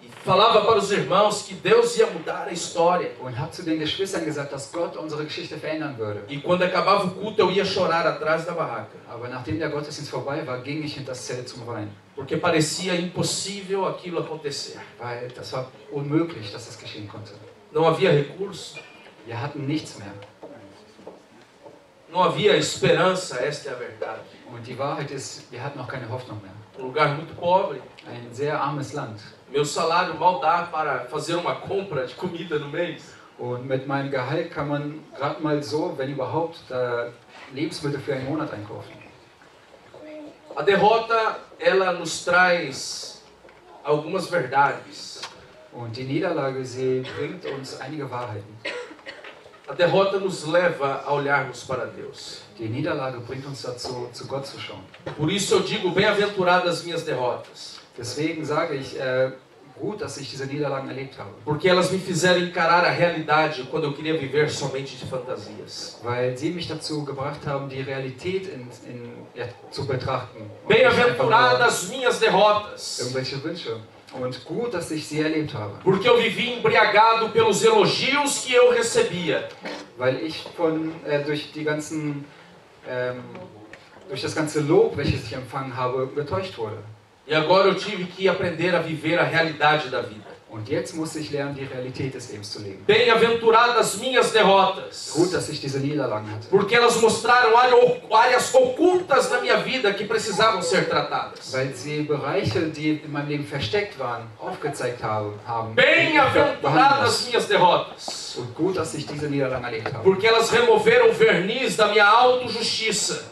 e falava para os irmãos que Deus ia mudar a história. und habe zu den Geschwistern gesagt, dass Gott unsere Geschichte verändern würde. E quando acabava o culto eu ia chorar atrás da barraca, Aber nachdem der Gottesdienst vorbei war, ging ich hinter das Zelt zum Weinen. porque parecia impossível aquilo acontecer. Weil das war unmöglich, dass das geschehen konnte. Não havia recurso, Wir hatten nichts mehr. não havia esperança, esta é a verdade. Und die Wahrheit ist, wir hatten auch keine Hoffnung mehr. Lugar muito pobre. Ein sehr armes Land. Meu salário mal dá para fazer uma compra de comida no mês. Und mit meinem Gehalt kann man gerade mal so, wenn überhaupt, Lebensmittel für einen Monat einkaufen. A derrota, ela nos traz algumas verdades. Und die Niederlage, sie bringt uns einige Wahrheiten. A derrota nos leva a olharmos para Deus. Die Niederlage bringt uns dazu, zu Gott zu schauen. Por isso eu digo, bem-aventuradas minhas derrotas. Deswegen sage ich, gut, dass ich diese Niederlagen erlebt habe. Porque elas me fizeram encarar a realidade quando eu queria viver somente de fantasias. Weil sie mich dazu gebracht haben, die Realität zu betrachten. Und nicht einfach nur Bem-aventuradas minhas derrotas. irgendwelche Wünsche. Und gut, dass ich sie erlebt habe. Porque eu vivi embriagado pelos elogios que eu recebia. Weil ich durch das ganze Lob, welches ich empfangen habe, getäuscht wurde. E agora eu tive que aprender a viver a realidade da vida. Und jetzt musste ich lernen, die Realität des Lebens zu leben. Bem-aventuradas minhas derrotas. Gut, dass ich diese Niederlagen hatte. Porque elas mostraram áreas ocultas na minha vida que precisavam ser tratadas. Weil sie Bereiche, die in meinem Leben versteckt waren, aufgezeigt haben. Bem-aventuradas minhas derrotas. Und gut, dass ich diese Niederlagen erlebt habe. Porque elas removeram o verniz da minha autojustiça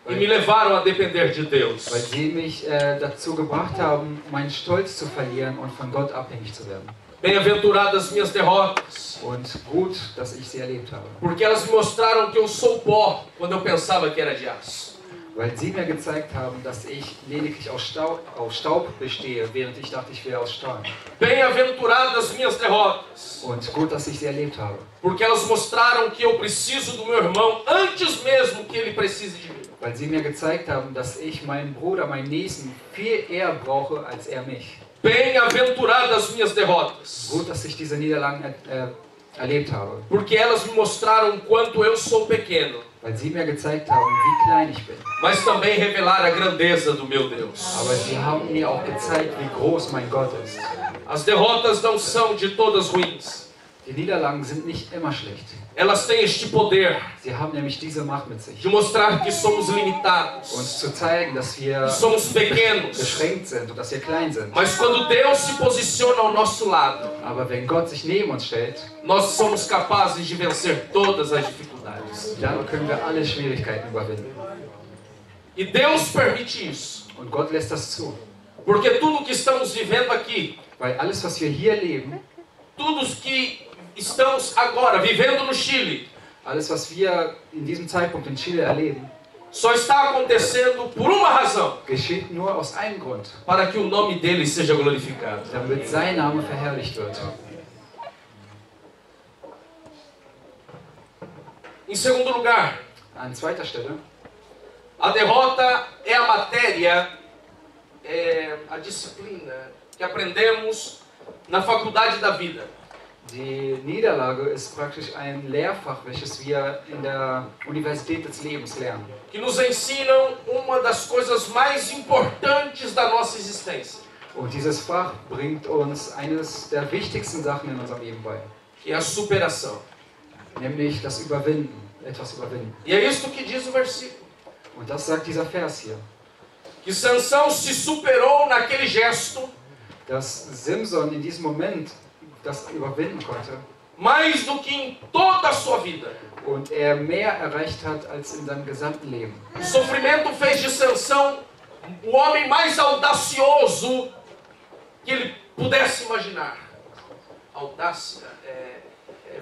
e me levaram a depender de Deus. Weil sie mich dazu gebracht haben, meinen Stolz zu verlieren und von Gott abhängig zu werden. Bem-aventuradas minhas derrotas. Und gut, dass ich sie erlebt habe. Porque elas me mostraram que eu sou pó quando eu pensava que era de aço. Weil sie mir gezeigt haben, dass ich lediglich aus Staub bestehe, während ich dachte, ich wäre aus Stahl. Bem-aventuradas minhas derrotas. Und gut, dass ich sie erlebt habe. Porque elas mostraram que eu preciso do meu irmão antes mesmo que ele precise de mim. Weil sie mir gezeigt haben, dass ich meinen Bruder, meinen Nächsten viel eher brauche als er mich. Bem-aventuradas minhas derrotas. Gut, dass ich diese Niederlagen erlebt habe. Porque elas me mostraram quanto eu sou pequeno. Weil sie mir gezeigt haben, wie klein ich bin. Mas também revelaram a grandeza do meu Deus. Aber sie haben mir auch gezeigt, wie groß mein Gott ist. As derrotas não são de todas ruins. Die Niederlagen sind nicht immer schlecht. Elas têm este poder Sie haben nämlich diese Macht mit sich. de mostrar que somos limitados, Uns zu zeigen, dass wir que somos pequenos. beschränkt sind und dass wir klein sind. Mas quando Deus se posiciona ao nosso lado, Aber wenn Gott sich neben uns stellt, nós somos capazes de vencer todas as dificuldades. dann können wir alle Schwierigkeiten überwinden. E Deus permite isso, Und Gott lässt das zu. porque tudo que estamos vivendo aqui, Weil alles, was wir hier leben, tudo que estamos agora vivendo no Chile, alles, was wir in diesem Zeitpunkt in Chile erleben, só está acontecendo por uma razão: geschieht nur aus einem Grund, para que o nome dele seja glorificado. damit sein Name verherrlicht wird. Em segundo lugar, An zweiter Stelle, a derrota é a matéria, a disciplina que aprendemos na faculdade da vida. die Niederlage ist praktisch ein Lehrfach, welches wir in der Universität des Lebens lernen. Que nos ensinam uma das coisas mais importantes da nossa existência, Und dieses Fach bringt uns eines der wichtigsten Sachen in unserem Leben bei, que é a superação. nämlich das Überwinden, etwas überwinden. E é isso que diz o versículo. Und das sagt dieser Vers hier, Que Sansão se superou naquele gesto dass Simson in diesem Moment das überwinden konnte mais do que em toda a sua vida. und er mehr erreicht hat als in seinem gesamten Leben. O sofrimento fez de Sansão o homem mais audacioso que ele pudesse imaginar. Audácia,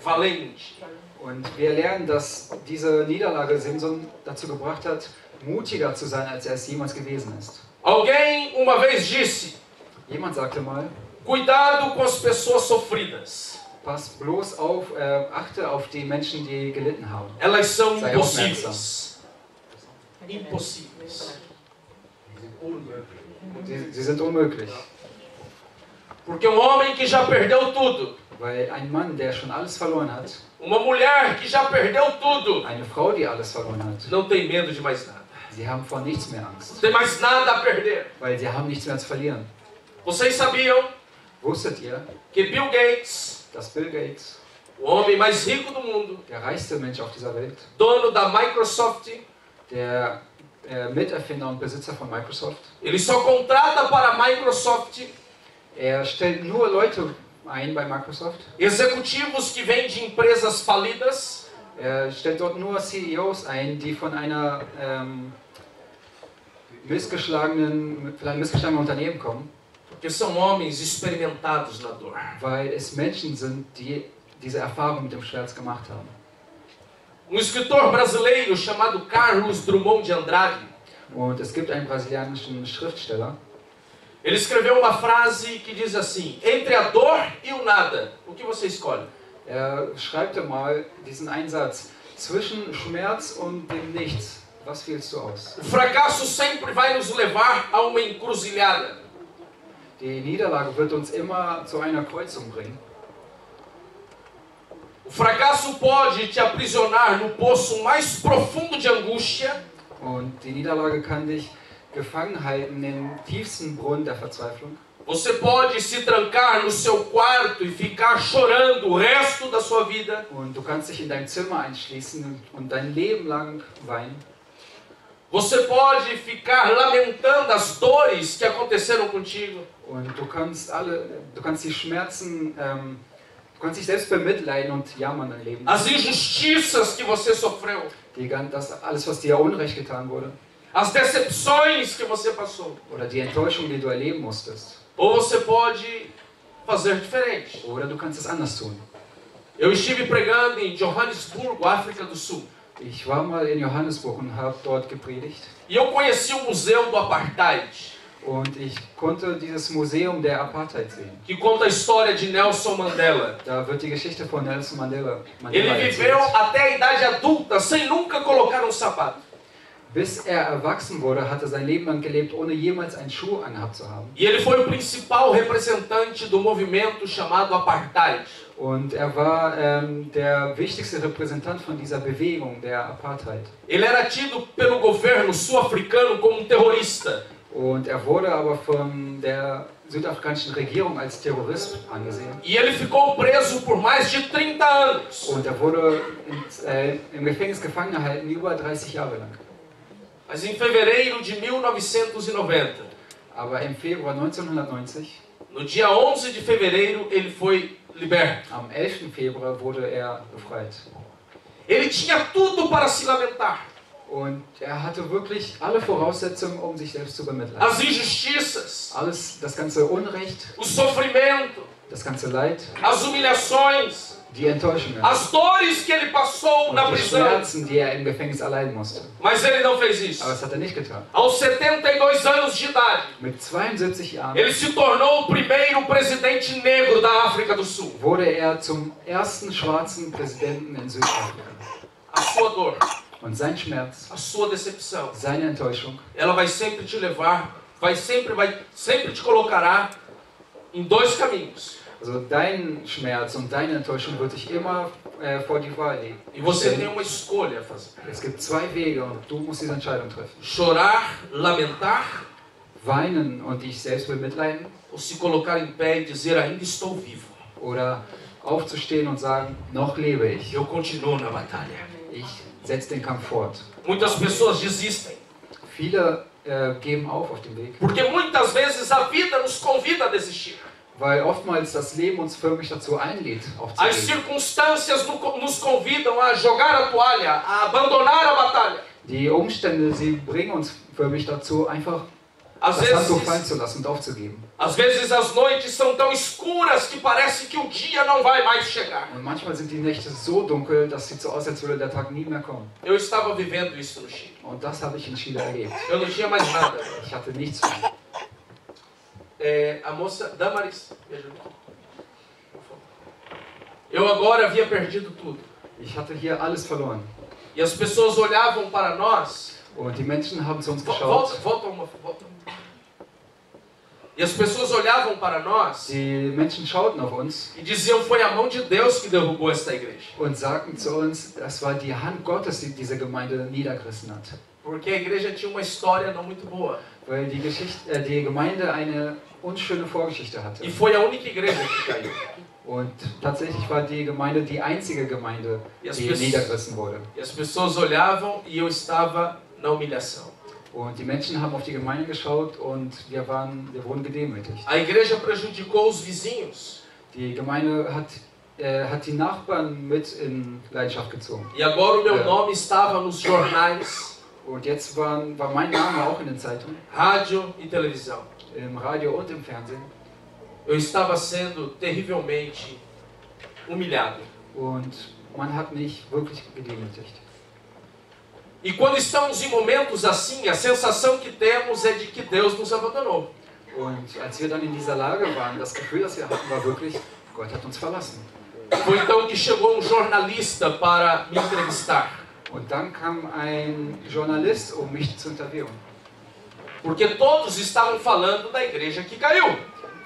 valente. Und wir lernen, dass diese Niederlage Simson dazu gebracht hat, mutiger zu sein, als er es jemals gewesen ist. Alguém uma vez disse: Jemand sagte mal, cuidado com as pessoas sofridas. pass bloß auf, achte auf die Menschen, die gelitten haben. Elas são Sei impossíveis. Impossíveis. Sie sind unmöglich. Porque homem que já perdeu tudo, Weil ein Mann, der schon alles verloren hat, uma mulher que já perdeu tudo, eine Frau, die alles verloren hat, não tem medo de mais nada. sie haben vor nichts mehr Não Angst. tem mais nada a perder. Weil sie haben nichts mehr zu verlieren. Vocês sabiam Wusstet ihr, que Bill Gates, dass Bill Gates, o homem mais rico do mundo, der reichste Mensch auf dieser Welt, dono da Microsoft, der Miterfinder und Besitzer von Microsoft, ele só contrata para a Microsoft er stellt nur Leute ein bei Microsoft. executivos que vêm de empresas falidas, Er stellt dort nur CEOs ein, die von einer missgeschlagenen Unternehmen kommen, porque são homens experimentados na dor. weil es Menschen sind, die diese Erfahrung mit dem Schmerz gemacht haben. Escritor brasileiro chamado Carlos Drummond de Andrade, Und es gibt einen brasilianischen Schriftsteller, ele escreveu uma frase que diz assim: entre a dor e o nada, o que você escolhe? er schreibt mal diesen Einsatz, zwischen Schmerz und dem Nichts, was wählst du aus? O fracasso sempre vai nos levar a uma encruzilhada. Die Niederlage wird uns immer zu einer Kreuzung bringen. O fracasso pode te aprisionar no poço mais profundo de angústia, Und die Niederlage kann dich gefangen halten im tiefsten Brunnen der Verzweiflung. você pode se trancar no seu quarto e ficar chorando o resto da sua vida. Und du kannst dich in dein Zimmer einschließen und dein Leben lang weinen. Você pode ficar lamentando as dores que aconteceram contigo. Und du kannst die Schmerzen, du kannst dich selbst bemitleiden und jammern dein Leben. As injustiças que você sofreu. Das alles, was dir Unrecht getan wurde. As decepções que você passou. Oder die Enttäuschung, die du erleben musstest. Ou você pode fazer diferente. Oder du kannst es anders tun. Eu estive pregando em Johannesburgo, África do Sul. Ich war mal in Johannesburg und habe dort gepredigt. E eu conheci o Museu do Apartheid, Und ich konnte dieses Museum der Apartheid sehen. que conta a história de Nelson Mandela. Da wird die Geschichte von Nelson Mandela Ele viveu erzählt. até a idade adulta sem nunca colocar um sapato. Bis er erwachsen wurde, hat er sein Leben lang gelebt, ohne jemals einen Schuh angehabt zu haben. E ele foi o principal representante do movimento chamado Apartheid. Und er war der wichtigste Repräsentant von dieser Bewegung, der Apartheid. Ele era tido pelo governo sul-africano como um terrorista. Und er wurde aber von der südafrikanischen Regierung als Terrorist angesehen. E ele ficou preso por mais de 30 anos. Und er wurde im Gefängnis gefangen gehalten, über 30 Jahre lang. Mas em fevereiro de 1990, Aber im Februar 1990, no dia 11 de fevereiro, ele foi liberto. am 11. Februar, wurde er befreit. Ele tinha tudo para se lamentar. Und er hatte wirklich alle Voraussetzungen, um sich selbst zu bemitleiden. As injustiças, Das ganze Unrecht, o sofrimento, das ganze Leid, as humilhações, die Enttäuschungen as dores que ele passou und na die prisão. Schmerzen, die er im Gefängnis erleiden musste. Mas ele não fez Aber isso. das hat er nicht getan. Aos 72 anos de idade, Mit 72 Jahren ele se tornou o primeiro presidente negro da África do Sul. wurde er zum ersten schwarzen Präsidenten in Südafrika. A sua dor, Und sein Schmerz, a sua decepção, seine Enttäuschung, ela vai sempre te levar, vai sempre te colocará em dois caminhos. also dein Schmerz und deine Enttäuschung wird dich immer vor die Wahl legen. E você tem uma escolha a fazer: Es gibt zwei Wege und du musst diese Entscheidung treffen. chorar, lamentar, Weinen und dich selbst bemitleiden ou se colocar em pé e dizer: ainda estou vivo, oder aufzustehen und sagen, noch lebe ich. eu continuo na batalha. Ich setze den Kampf fort. Muitas pessoas desistem, Viele geben auf dem Weg, porque muitas vezes a vida nos convida a desistir. weil oftmals das Leben uns förmlich dazu einlädt, As aufzugeben. circunstâncias nos convidam a jogar a toalha, a abandonar a batalha. Die Umstände, sie bringen uns förmlich dazu, einfach Às das Handtuch fallen vezes, zu lassen und aufzugeben. às vezes as noites são tão escuras que parece que o dia não vai mais chegar. Und manchmal sind die Nächte so dunkel, dass sieht so aus, als würde der Tag nie mehr kommen. Eu estava vivendo isso no Chile. Und das habe ich in Chile erlebt. Eu não tinha mais nada. Ich hatte nichts mehr. A moça, Damaris, me ajuda. Por favor. Eu agora havia perdido tudo. Ich hatte hier alles verloren. E as pessoas olhavam para nós. Und die Menschen haben zu uns Volta, geschaut. volta. E as pessoas olhavam para nós Die Menschen schauten auf uns e diziam: foi a mão de Deus que derrubou esta igreja. und sagten zu uns, das war die Hand Gottes, die diese Gemeinde niedergerissen hat. Porque a igreja tinha uma história não muito boa. Weil die Gemeinde eine unschöne Vorgeschichte hatte. E foi a única igreja que caiu. Und tatsächlich war die Gemeinde die einzige Gemeinde, E as, die pessoas, niedergerissen wurde. e as pessoas olhavam e eu estava na humilhação. Und die Menschen haben auf die Gemeinde geschaut und wir wurden gedemütigt. A igreja prejudicou os vizinhos. Die Gemeinde hat die Nachbarn mit in Leidenschaft gezogen. E agora o meu É. nome estava nos jornais, Und jetzt war mein Name auch in den Zeitungen, rádio e televisão. im Radio und im Fernsehen. Eu estava sendo terrivelmente humilhado. Und man hat mich wirklich gedemütigt. E quando estamos em momentos assim, a sensação que temos é de que Deus nos abandonou. Und als wir dann in dieser Lage waren, das Gefühl, das wir hatten, war wirklich, Gott hat uns verlassen. Foi então que chegou jornalista para me entrevistar. Und dann kam ein Journalist, um mich zu interviewen. Porque todos estavam falando da igreja que caiu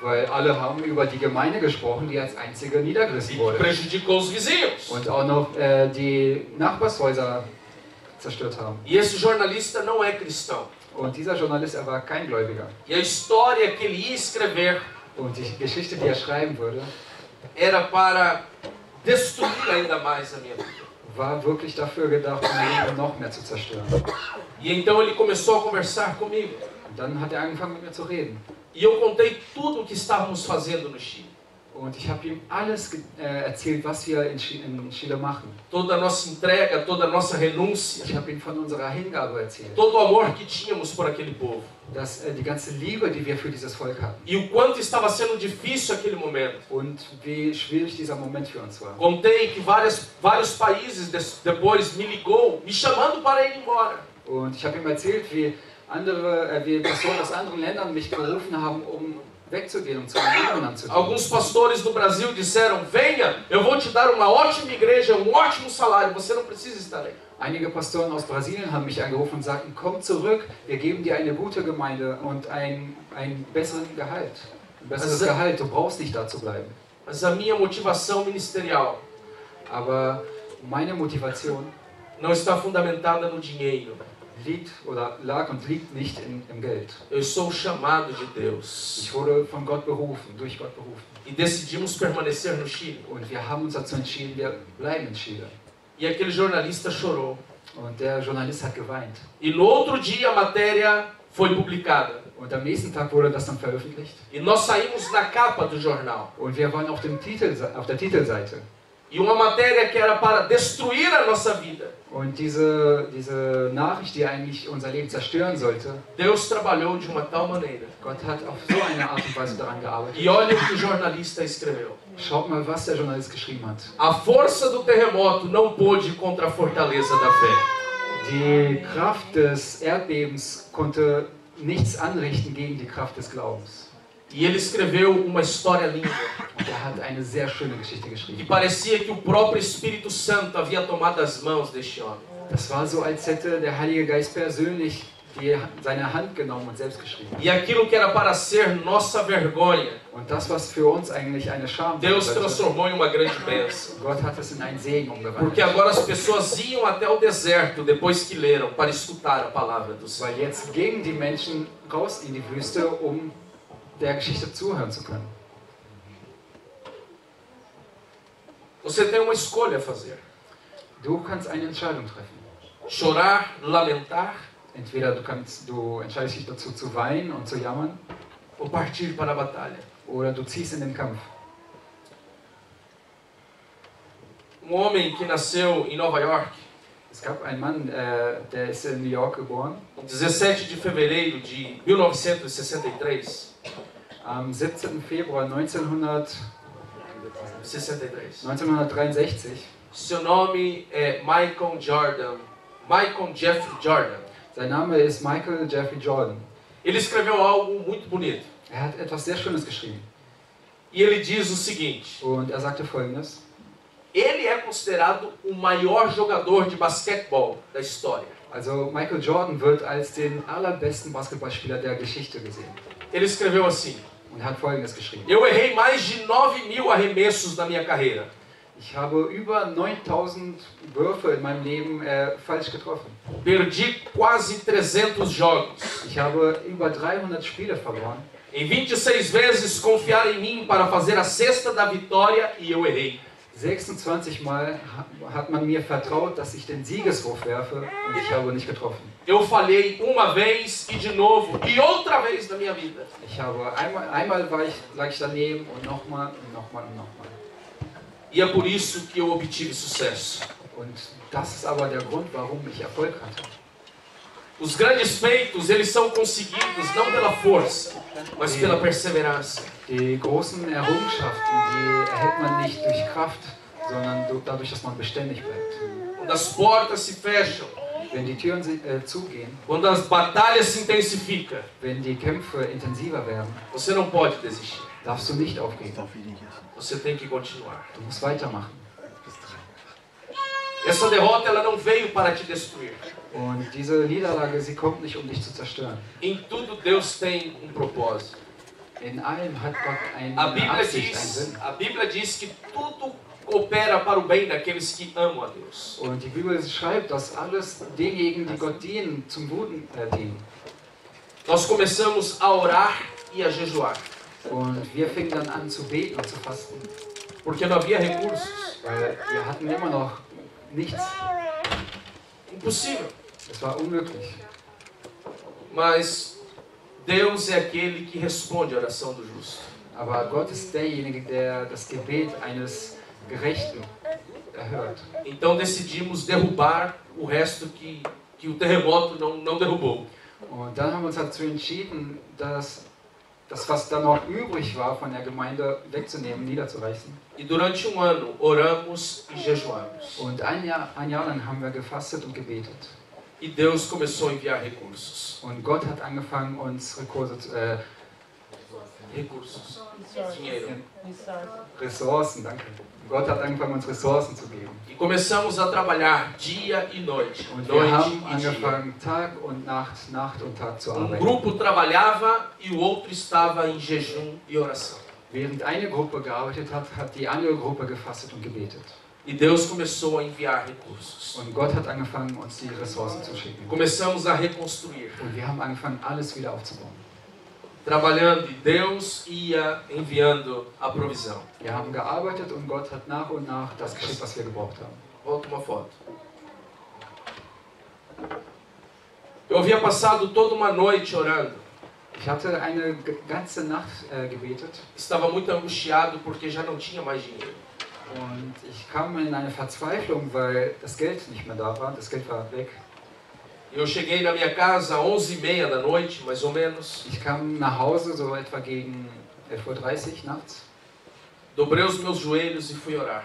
Weil alle haben über die Gemeinde gesprochen, die als einzige e niedergerissen que wurde. prejudicou os vizinhos. Und auch noch die Nachbarshäuser zerstört haben. E esse jornalista não é cristão. Und dieser Journalist, war kein Gläubiger. E a história que ele ia escrever Und die Geschichte, die schreiben würde, era para destruir ainda mais a minha vida. war wirklich dafür gedacht, mein Leben noch mehr zu zerstören. E então ele começou a conversar comigo. Und dann hat angefangen mit mir zu reden. E eu contei tudo o que estávamos fazendo no Chile. Und ich habe ihm alles erzählt, was wir in Chile machen. Toda a nossa entrega, toda a nossa renúncia, Ich habe ihm von unserer Hingabe erzählt. todo o amor que tínhamos por aquele povo. Die ganze Liebe, die wir für dieses Volk hatten. E o quanto estava sendo difícil aquele momento. Und wie schwierig dieser Moment für uns war. Contei que vários países depois me ligou, me chamando para ir embora. Und ich habe ihm erzählt, wie Personen aus anderen Ländern mich gerufen haben, um wegzugehen, um zu einem anderen zu gehen. Alguns pastores do Brasil disseram: venha, eu vou te dar uma ótima igreja, um ótimo salário, você não precisa estar aí. Einige Pastoren aus Brasilien haben mich angerufen und sagten, komm zurück, wir geben dir eine gute Gemeinde und ein besseres Gehalt. Ein besseres Gehalt, du brauchst nicht da zu bleiben. Mas a minha motivação ministerial Aber meine Motivation não está fundamentada no dinheiro. lag und liegt nicht im Geld. Eu sou chamado de Deus. Ich wurde von Gott berufen, durch Gott berufen. E decidimos permanecer no Chile. Und wir haben uns dazu entschieden, wir bleiben in Chile. E aquele jornalista chorou. Und der Journalist hat geweint. E no outro dia a matéria foi publicada. Und am nächsten Tag wurde das dann veröffentlicht. E nós saímos na capa do jornal. Und wir waren auf der Titelseite. E uma matéria que era para destruir a nossa vida. Und diese Nachricht, die eigentlich unser Leben zerstören sollte, Deus trabalhou de uma tal maneira. Gott hat auf so eine Art und Weise daran gearbeitet. E olha o que o jornalista escreveu. Schaut mal, was der Journalist geschrieben hat. A força do terremoto não pôde contra a fortaleza da fé. Die Kraft des Erdbebens konnte nichts anrichten gegen die Kraft des Glaubens. E ele escreveu uma história linda. Und er hat eine sehr schöne Geschichte Que geschrieben. parecia que o próprio Espírito Santo havia tomado as mãos deste homem. Das war so, als hätte der Heilige Geist persönlich seine Hand genommen und selbst geschrieben. E aquilo que era para ser nossa vergonha, Und das, was für uns eigentlich eine Scham Deus war, transformou em uma grande bênção. Gott hat es in einen Segen umgewandelt. Porque agora as pessoas iam até o deserto depois que leram para escutar a palavra do Senhor. Weil jetzt gingen die Menschen raus in die Wüste, um der Geschichte zuhören zu können. Você tem uma escolha a fazer. Du kannst eine Entscheidung treffen. Chorar, lamentar Entweder du entscheidest dich dazu zu weinen und zu jammern, ou partir para a batalha. oder du ziehst in den Kampf. Homem que nasceu em Nova York, Es gab einen Mann, der ist in New York geboren, em 17 de fevereiro de 1963. am 17. Februar 1963. Seu nome é Michael Jeffrey Jordan. Sein Name ist Michael Jeffrey Jordan. Ele escreveu algo muito bonito. Er hat etwas sehr Schönes geschrieben. E ele diz o seguinte: Und er sagte Folgendes. Ele é considerado o maior jogador de basquetebol da história. Also Michael Jordan wird als den allerbesten Basketballspieler der Geschichte gesehen. Ele escreveu assim: Und hat Folgendes geschrieben. eu errei mais de 9.000 arremessos na minha carreira. Ich habe über 9000 Würfe in meinem Leben falsch getroffen. Perdi quase 300 jogos. Ich habe über 300 Spiele verloren. Em 26 vezes confiaram em mim para fazer a cesta da vitória e eu errei. 26 Mal hat man mir vertraut, dass ich den Siegeswurf werfe und ich habe nicht getroffen. Eu falhei uma vez e de novo e outra vez na minha vida. Ich habe einmal lag ich daneben und nochmal und nochmal und nochmal. E é por isso que eu obtive sucesso. Und das ist aber der Grund, warum ich Erfolg hatte. Os grandes feitos, eles são conseguidos não pela força, mas pela perseverança. Die großen Errungenschaften, die erhält man nicht durch Kraft, sondern dadurch, dass man beständig bleibt. Quando as portas se fecham, Wenn die Türen zugehen, quando as batalhas se intensificam, wenn die Kämpfe intensiver werden, você não pode desistir. darfst du nicht aufgeben. Você tem que continuar. Du musst weitermachen. Essa derrota, ela não veio para te destruir. Und diese Niederlage, sie kommt nicht, um dich zu zerstören. Em tudo Deus tem propósito. In allem hat Gott eine A Bíblia Absicht, einen Sinn. diz que tudo coopera para o bem daqueles que amam a Deus. Und die Bibel schreibt, dass alles denjenigen, die Gott dienen, zum Guten dienen. Nós começamos a orar e a jejuar, Und wir fingen dann an zu beten und zu fasten, porque não havia recursos. weil wir hatten immer noch nichts. Impossível. Es war unmöglich. Mas Deus é aquele que responde a oração do justo. Aber Gott ist derjenige, der das Gebet eines Gerechten erhört. Então decidimos derrubar o resto que o terremoto não derrubou. Und dann haben wir uns dazu entschieden, das, was dann noch übrig war, von der Gemeinde wegzunehmen, niederzureißen. E durante ano oramos e jejuamos. Und ein Jahr lang haben wir gefastet und gebetet. E Deus começou a enviar recursos. Und Gott hat angefangen, uns Dinheiro. Ressourcen, danke. Gott hat angefangen, uns Ressourcen zu geben. E começamos a trabalhar dia e noite. Und wir Noite haben e dia. angefangen, Tag und Nacht, Nacht und Tag zu arbeiten. grupo trabalhava e o outro estava em jejum e oração. Während eine Gruppe gearbeitet hat, hat die andere Gruppe gefastet und gebetet. E Deus começou a enviar recursos. Und Gott hat angefangen, uns die Ressourcen zu schicken. Começamos a reconstruir. Und wir haben angefangen, alles wieder aufzubauen. Trabalhando e Deus ia enviando a provisão. Wir haben gearbeitet und Gott hat nach und nach das geschickt, was wir gebraucht haben. Volta uma foto. Eu havia passado toda uma noite orando. Ich hatte eine ganze Nacht gebetet Estava muito angustiado porque já não tinha mais dinheiro. und ich kam in eine Verzweiflung, weil das Geld nicht mehr da war. Das Geld war weg. Eu cheguei na minha casa às 11h30 da noite, mais ou menos. Ich kam nach Hause so etwa gegen 11:30 Uhr nachts. Dobrei os meus joelhos e fui orar.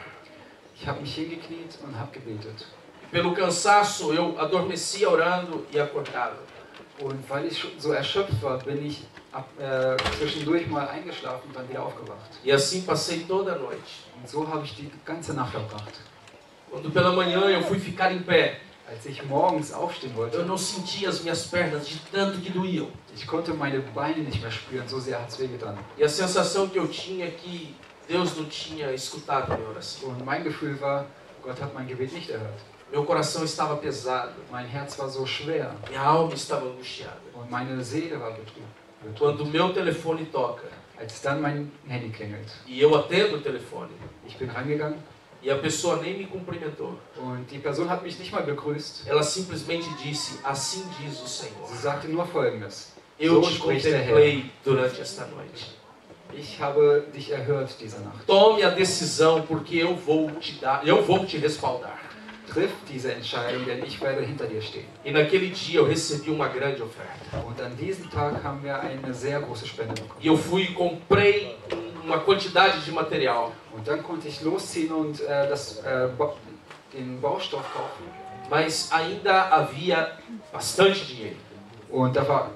Ich habe mich hingekniet und habe gebetet. Pelo cansaço, eu adormecia orando e acordava. Und weil ich so erschöpft war, bin ich zwischendurch mal eingeschlafen und dann wieder aufgewacht. E assim passei toda a noite. Und so habe ich die ganze Nacht verbracht. Quando pela manhã eu fui ficar em pé, Als ich morgens aufstehen eu wollte, não sentia as minhas pernas de tanto que doíam. ich konnte meine Beine nicht mehr spüren, so sehr hat es wehgetan. E a sensação que eu tinha é que Deus não tinha escutado a minha oração. Und mein Gefühl war, Gott hat mein Gebet nicht erhört. Meu coração estava pesado, Mein Herz war so schwer minha alma estava angustiada. und meine Seele war betrübt. Quando o meu telefone toca Als dann mein Handy klingelt, e eu atendo o telefone ich bin rangegangen e a pessoa nem me cumprimentou, und die Person hat mich nicht mal begrüßt. ela simplesmente disse: assim diz o Sie Senhor. sagte nur Folgendes: Eu So te spricht der Herr. contemplei durante esta noite. Ich habe dich erhört diese Nacht. Tome a decisão, porque eu vou te respaldar. Triff diese Entscheidung, denn ich werde hinter dir stehen. E naquele dia eu recebi uma grande oferta. Und an diesem Tag haben wir eine sehr große Spende bekommen. E eu fui e comprei uma quantidade de material. Und dann konnte ich losziehen und den Baustoff kaufen. Mas ainda havia bastante dinheiro. Und da war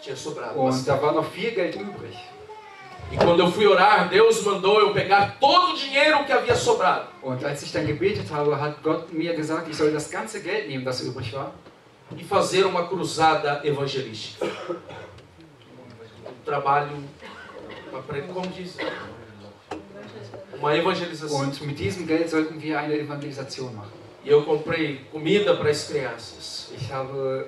Tinha sobrado Und bastante. da war noch viel Geld übrig. E quando eu fui orar, Deus mandou eu pegar todo o dinheiro que havia sobrado. Und als ich dann gebetet habe, hat Gott mir gesagt, ich soll das ganze Geld nehmen, das übrig war, E fazer uma cruzada evangelística. Trabalho, como diz? Uma evangelização. und mit diesem Geld sollten wir eine Evangelisation machen. E eu comprei comida para as crianças. Ich habe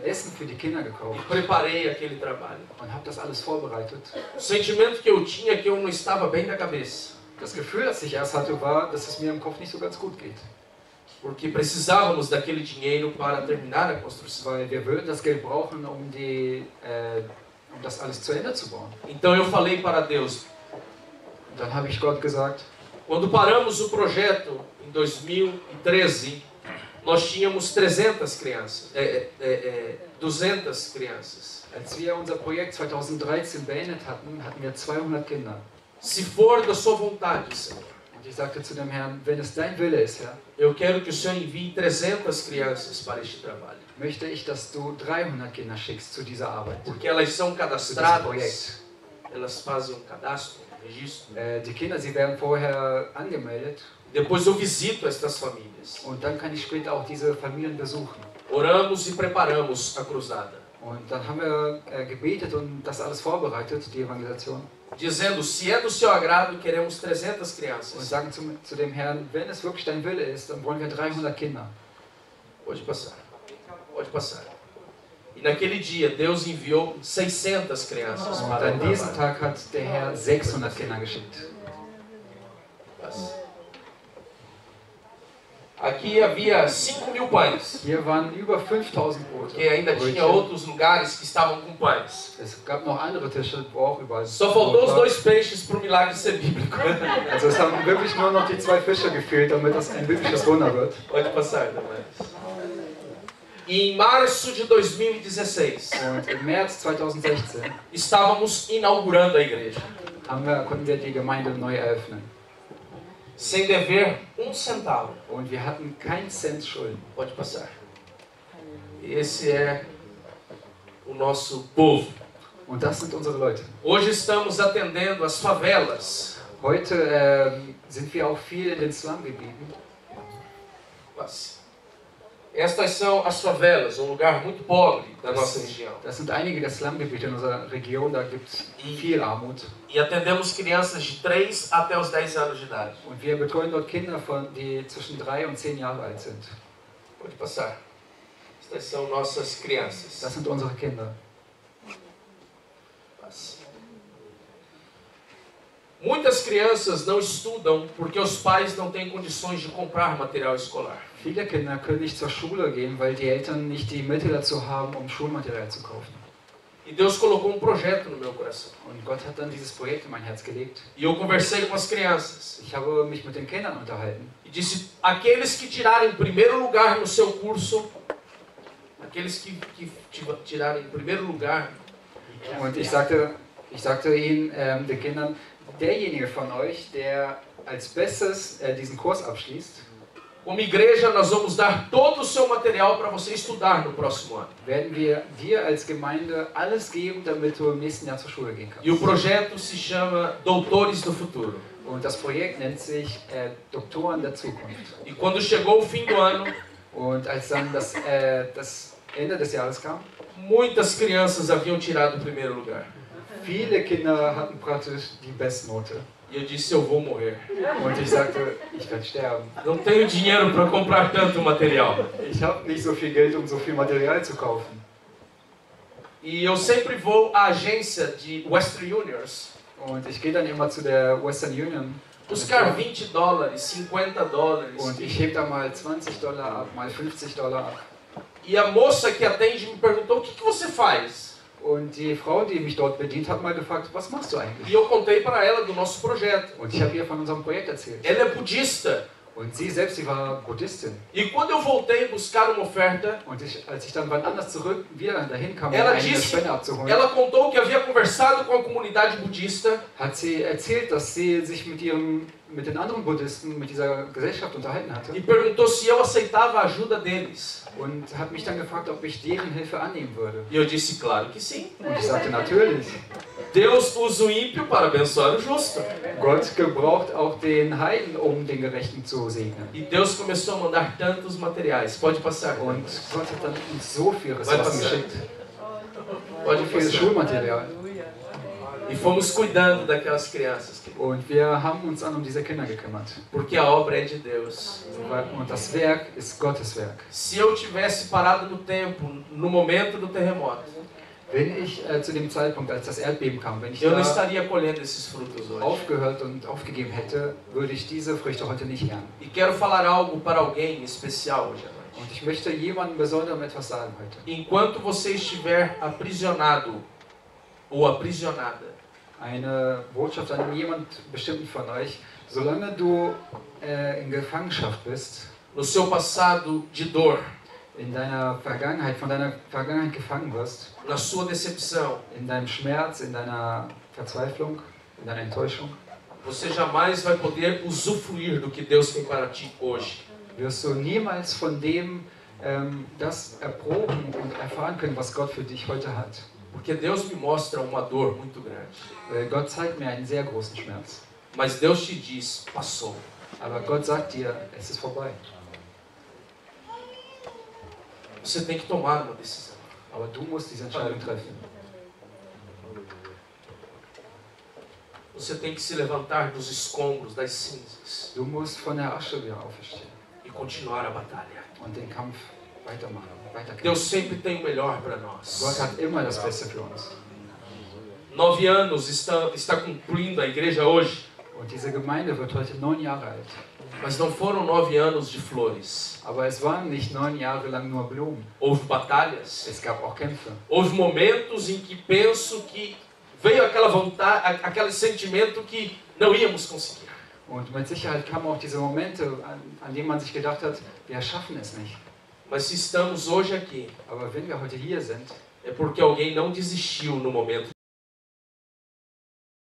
Essen für die Kinder gekauft Preparei aquele trabalho. und habe das alles vorbereitet. O sentimento que eu tinha é que eu não estava bem da cabeça. Das Gefühl, das ich erst hatte, war, dass es mir im Kopf nicht so ganz gut geht. Porque precisávamos daquele dinheiro para terminar a construção. Weil wir würden das Geld brauchen, um das alles zu Ende zu bauen. Então eu falei para Deus, Und dann habe ich Gott gesagt, quando paramos o projeto em 2013, nós tínhamos 300 crianças, 200 crianças. als wir unser Projekt 2013 beendet hatten, hatten wir 200 Kinder. Se for da sua vontade, Senhor, Und ich sagte zu dem Herrn, wenn es dein Wille ist, Herr, eu quero que o Senhor envie 300 crianças para este trabalho. möchte ich, dass du 300 Kinder schickst zu dieser Arbeit. Porque elas são Für dieses cadastradas, Projekt. elas fazem cadastro, registro. Die Kinder, sie werden vorher angemeldet Depois eu visito estas famílias. und dann kann ich später auch diese Familien besuchen. Oramos e preparamos a cruzada, Und dann haben wir gebetet und das alles vorbereitet, die Evangelisation. dizendo, se é do seu agrado, queremos 300 Und crianças. sagen zu dem Herrn, wenn es wirklich dein Wille ist, dann wollen wir 300 Kinder. Pode passar, pode passar. E naquele dia, Deus enviou 600 crianças Und para o an diesem trabalho. Tag hat der Herr 600 Kinder geschickt. Aqui havia 5.000 pães, Hier waren über 5000 Brote. porque ainda tinha Brötchen. outros lugares que estavam com pães. Es gab noch andere Tische, wo auch überall Só faltou Brot os war. 2 peixes para o milagre ser bíblico. Also es haben wirklich nur noch die 2 Fische gefehlt, damit das ein biblisches Wunder wird. Pode passar, Damaris. E em março de 2016, Und im März 2016 estávamos inaugurando a igreja, konnten wir die Gemeinde neu eröffnen. sem dever centavo. Und wir hatten keinen Cent Schulden. Pode passar. Esse é o nosso povo. Und das sind unsere Leute. Hoje estamos atendendo as favelas. Heute sind wir auch viel in den Slumgebieten. Estas são as favelas, um lugar muito pobre da nossa região. Das sind einige der Slumgebiete in unserer Region, da gibt es viel Armut. E atendemos crianças de 3 até os 10 anos de idade. Und wir betreuen dort Kinder, die zwischen 3 und 10 Jahre alt sind. Pode passar. Estas são nossas crianças. Das sind unsere Kinder. Muitas crianças não estudam porque os pais não têm condições de comprar material escolar. Viele Kinder können nicht zur Schule gehen, weil die Eltern nicht die Mittel dazu haben, um Schulmaterial zu kaufen. E Deus colocou um projeto no meu coração. Und Gott hat dann dieses Projekt in mein Herz gelegt. E eu conversei com as crianças. Ich habe mich mit den Kindern unterhalten. E disse, aqueles que tirarem primeiro lugar no seu curso, aqueles que tirarem primeiro lugar, Und ich sagte ihnen, den Kindern, derjenige von euch, der als Bestes diesen Kurs abschließt, como igreja nós vamos dar todo o seu material para você estudar no próximo ano. werden wir dir als Gemeinde alles geben, damit du im nächsten Jahr zur Schule gehen kannst. E o projeto se chama Doutores do Futuro. Und das Projekt nennt sich Doktoren der Zukunft. E quando chegou o fim do ano, Und als dann das Ende des Jahres kam, muitas crianças haviam tirado o primeiro lugar. viele Kinder hatten praktisch die Bestnote. E eu disse, eu vou morrer. Und ich sagte, ich werde sterben. Não tenho dinheiro para comprar tanto material. Ich habe nicht so viel Geld, um so viel Material zu kaufen. E eu sempre vou à agência de Western Unions Und ich gehe dann immer zu der Western Union buscar $20, $50. und ich hebe da mal $20 ab, mal $50 ab. E a moça que atende me perguntou, o que você faz? Und die Frau, die mich dort bedient, hat mal gefragt, was machst du eigentlich? E eu contei para ela do nosso projeto. Und ich habe ihr von unserem Projekt erzählt. Ela é budista. Und sie selbst, sie war Buddhistin. E quando eu voltei buscar uma oferta, Und als ich dann wann anders zurück wieder dahin kam, um ela eine disse, Spende abzuholen, ela contou que havia conversado com a comunidade budista hat sie erzählt, dass sie sich mit mit den anderen Buddhisten, mit dieser Gesellschaft unterhalten hatte e perguntou se eu aceitava a ajuda deles. und hat mich dann gefragt, ob ich deren Hilfe annehmen würde. E eu disse, claro que sim. Und ich sagte, natürlich. Deus usa o ímpio para abençoar o justo. Gott gebraucht auch den Heiden, um den Gerechten zu segnen. E Deus começou a mandar tantos materiais. Pode passar. Und Gott hat dann uns so viel Vai Ressourcen passar. geschickt, Pode so viel passar. Schulmaterial. E fomos cuidando daquelas crianças. Und wir haben uns an diese Kinder gekümmert. Porque a obra é de Deus. Und das Werk ist Gottes Werk. Se eu tivesse parado no tempo, no momento do terremoto, Wenn ich zu dem Zeitpunkt, als das Erdbeben kam, wenn ich eu não da estaria colhendo esses frutos hoje. aufgehört und aufgegeben hätte, würde ich diese Früchte heute nicht ernten. E quero falar algo para alguém especial hoje à noite. Und ich möchte jemandem Besonderem etwas sagen heute. Enquanto você estiver aprisionado ou aprisionada, Eine Botschaft an jemand bestimmten von euch. Solange du in Gefangenschaft bist, no seu passado de dor, in deiner Vergangenheit, von deiner Vergangenheit gefangen wirst, na sua decepção, in deinem Schmerz, in deiner Verzweiflung, in deiner Enttäuschung, você jamais vai poder usufruir do que Deus tem para ti hoje. wirst du niemals von dem das erproben und erfahren können, was Gott für dich heute hat. Porque Deus me mostra uma dor muito grande. Gott zeigt mir einen sehr großen Schmerz. Mas Deus te diz, passou. Aber Gott sagt dir, es ist vorbei. Você tem que tomar uma decisão. Aber du musst diese Entscheidung treffen. Você tem que se levantar dos escombros, das cinzas Du musst von der Asche wieder auferstehen e continuar a batalha. und den Kampf weitermachen, weiterkämpfen. Deus sempre tem o melhor para Gott nós. hat immer das Beste für uns. 9 anos está cumprindo a igreja hoje, Und diese Gemeinde wird heute 9 Jahre alt. mas não foram 9 anos de flores. Aber es waren nicht 9 Jahre lang nur Blumen. Houve batalhas, Es gab auch Kämpfe. houve momentos em que penso que veio aquela vontade, aquele sentimento que não íamos conseguir. Und mit Sicherheit kamen auch diese Momente, an denen man sich gedacht hat, wir schaffen es nicht. Mas se estamos hoje aqui, Aber wenn wir heute hier sind, é porque alguém não desistiu no momento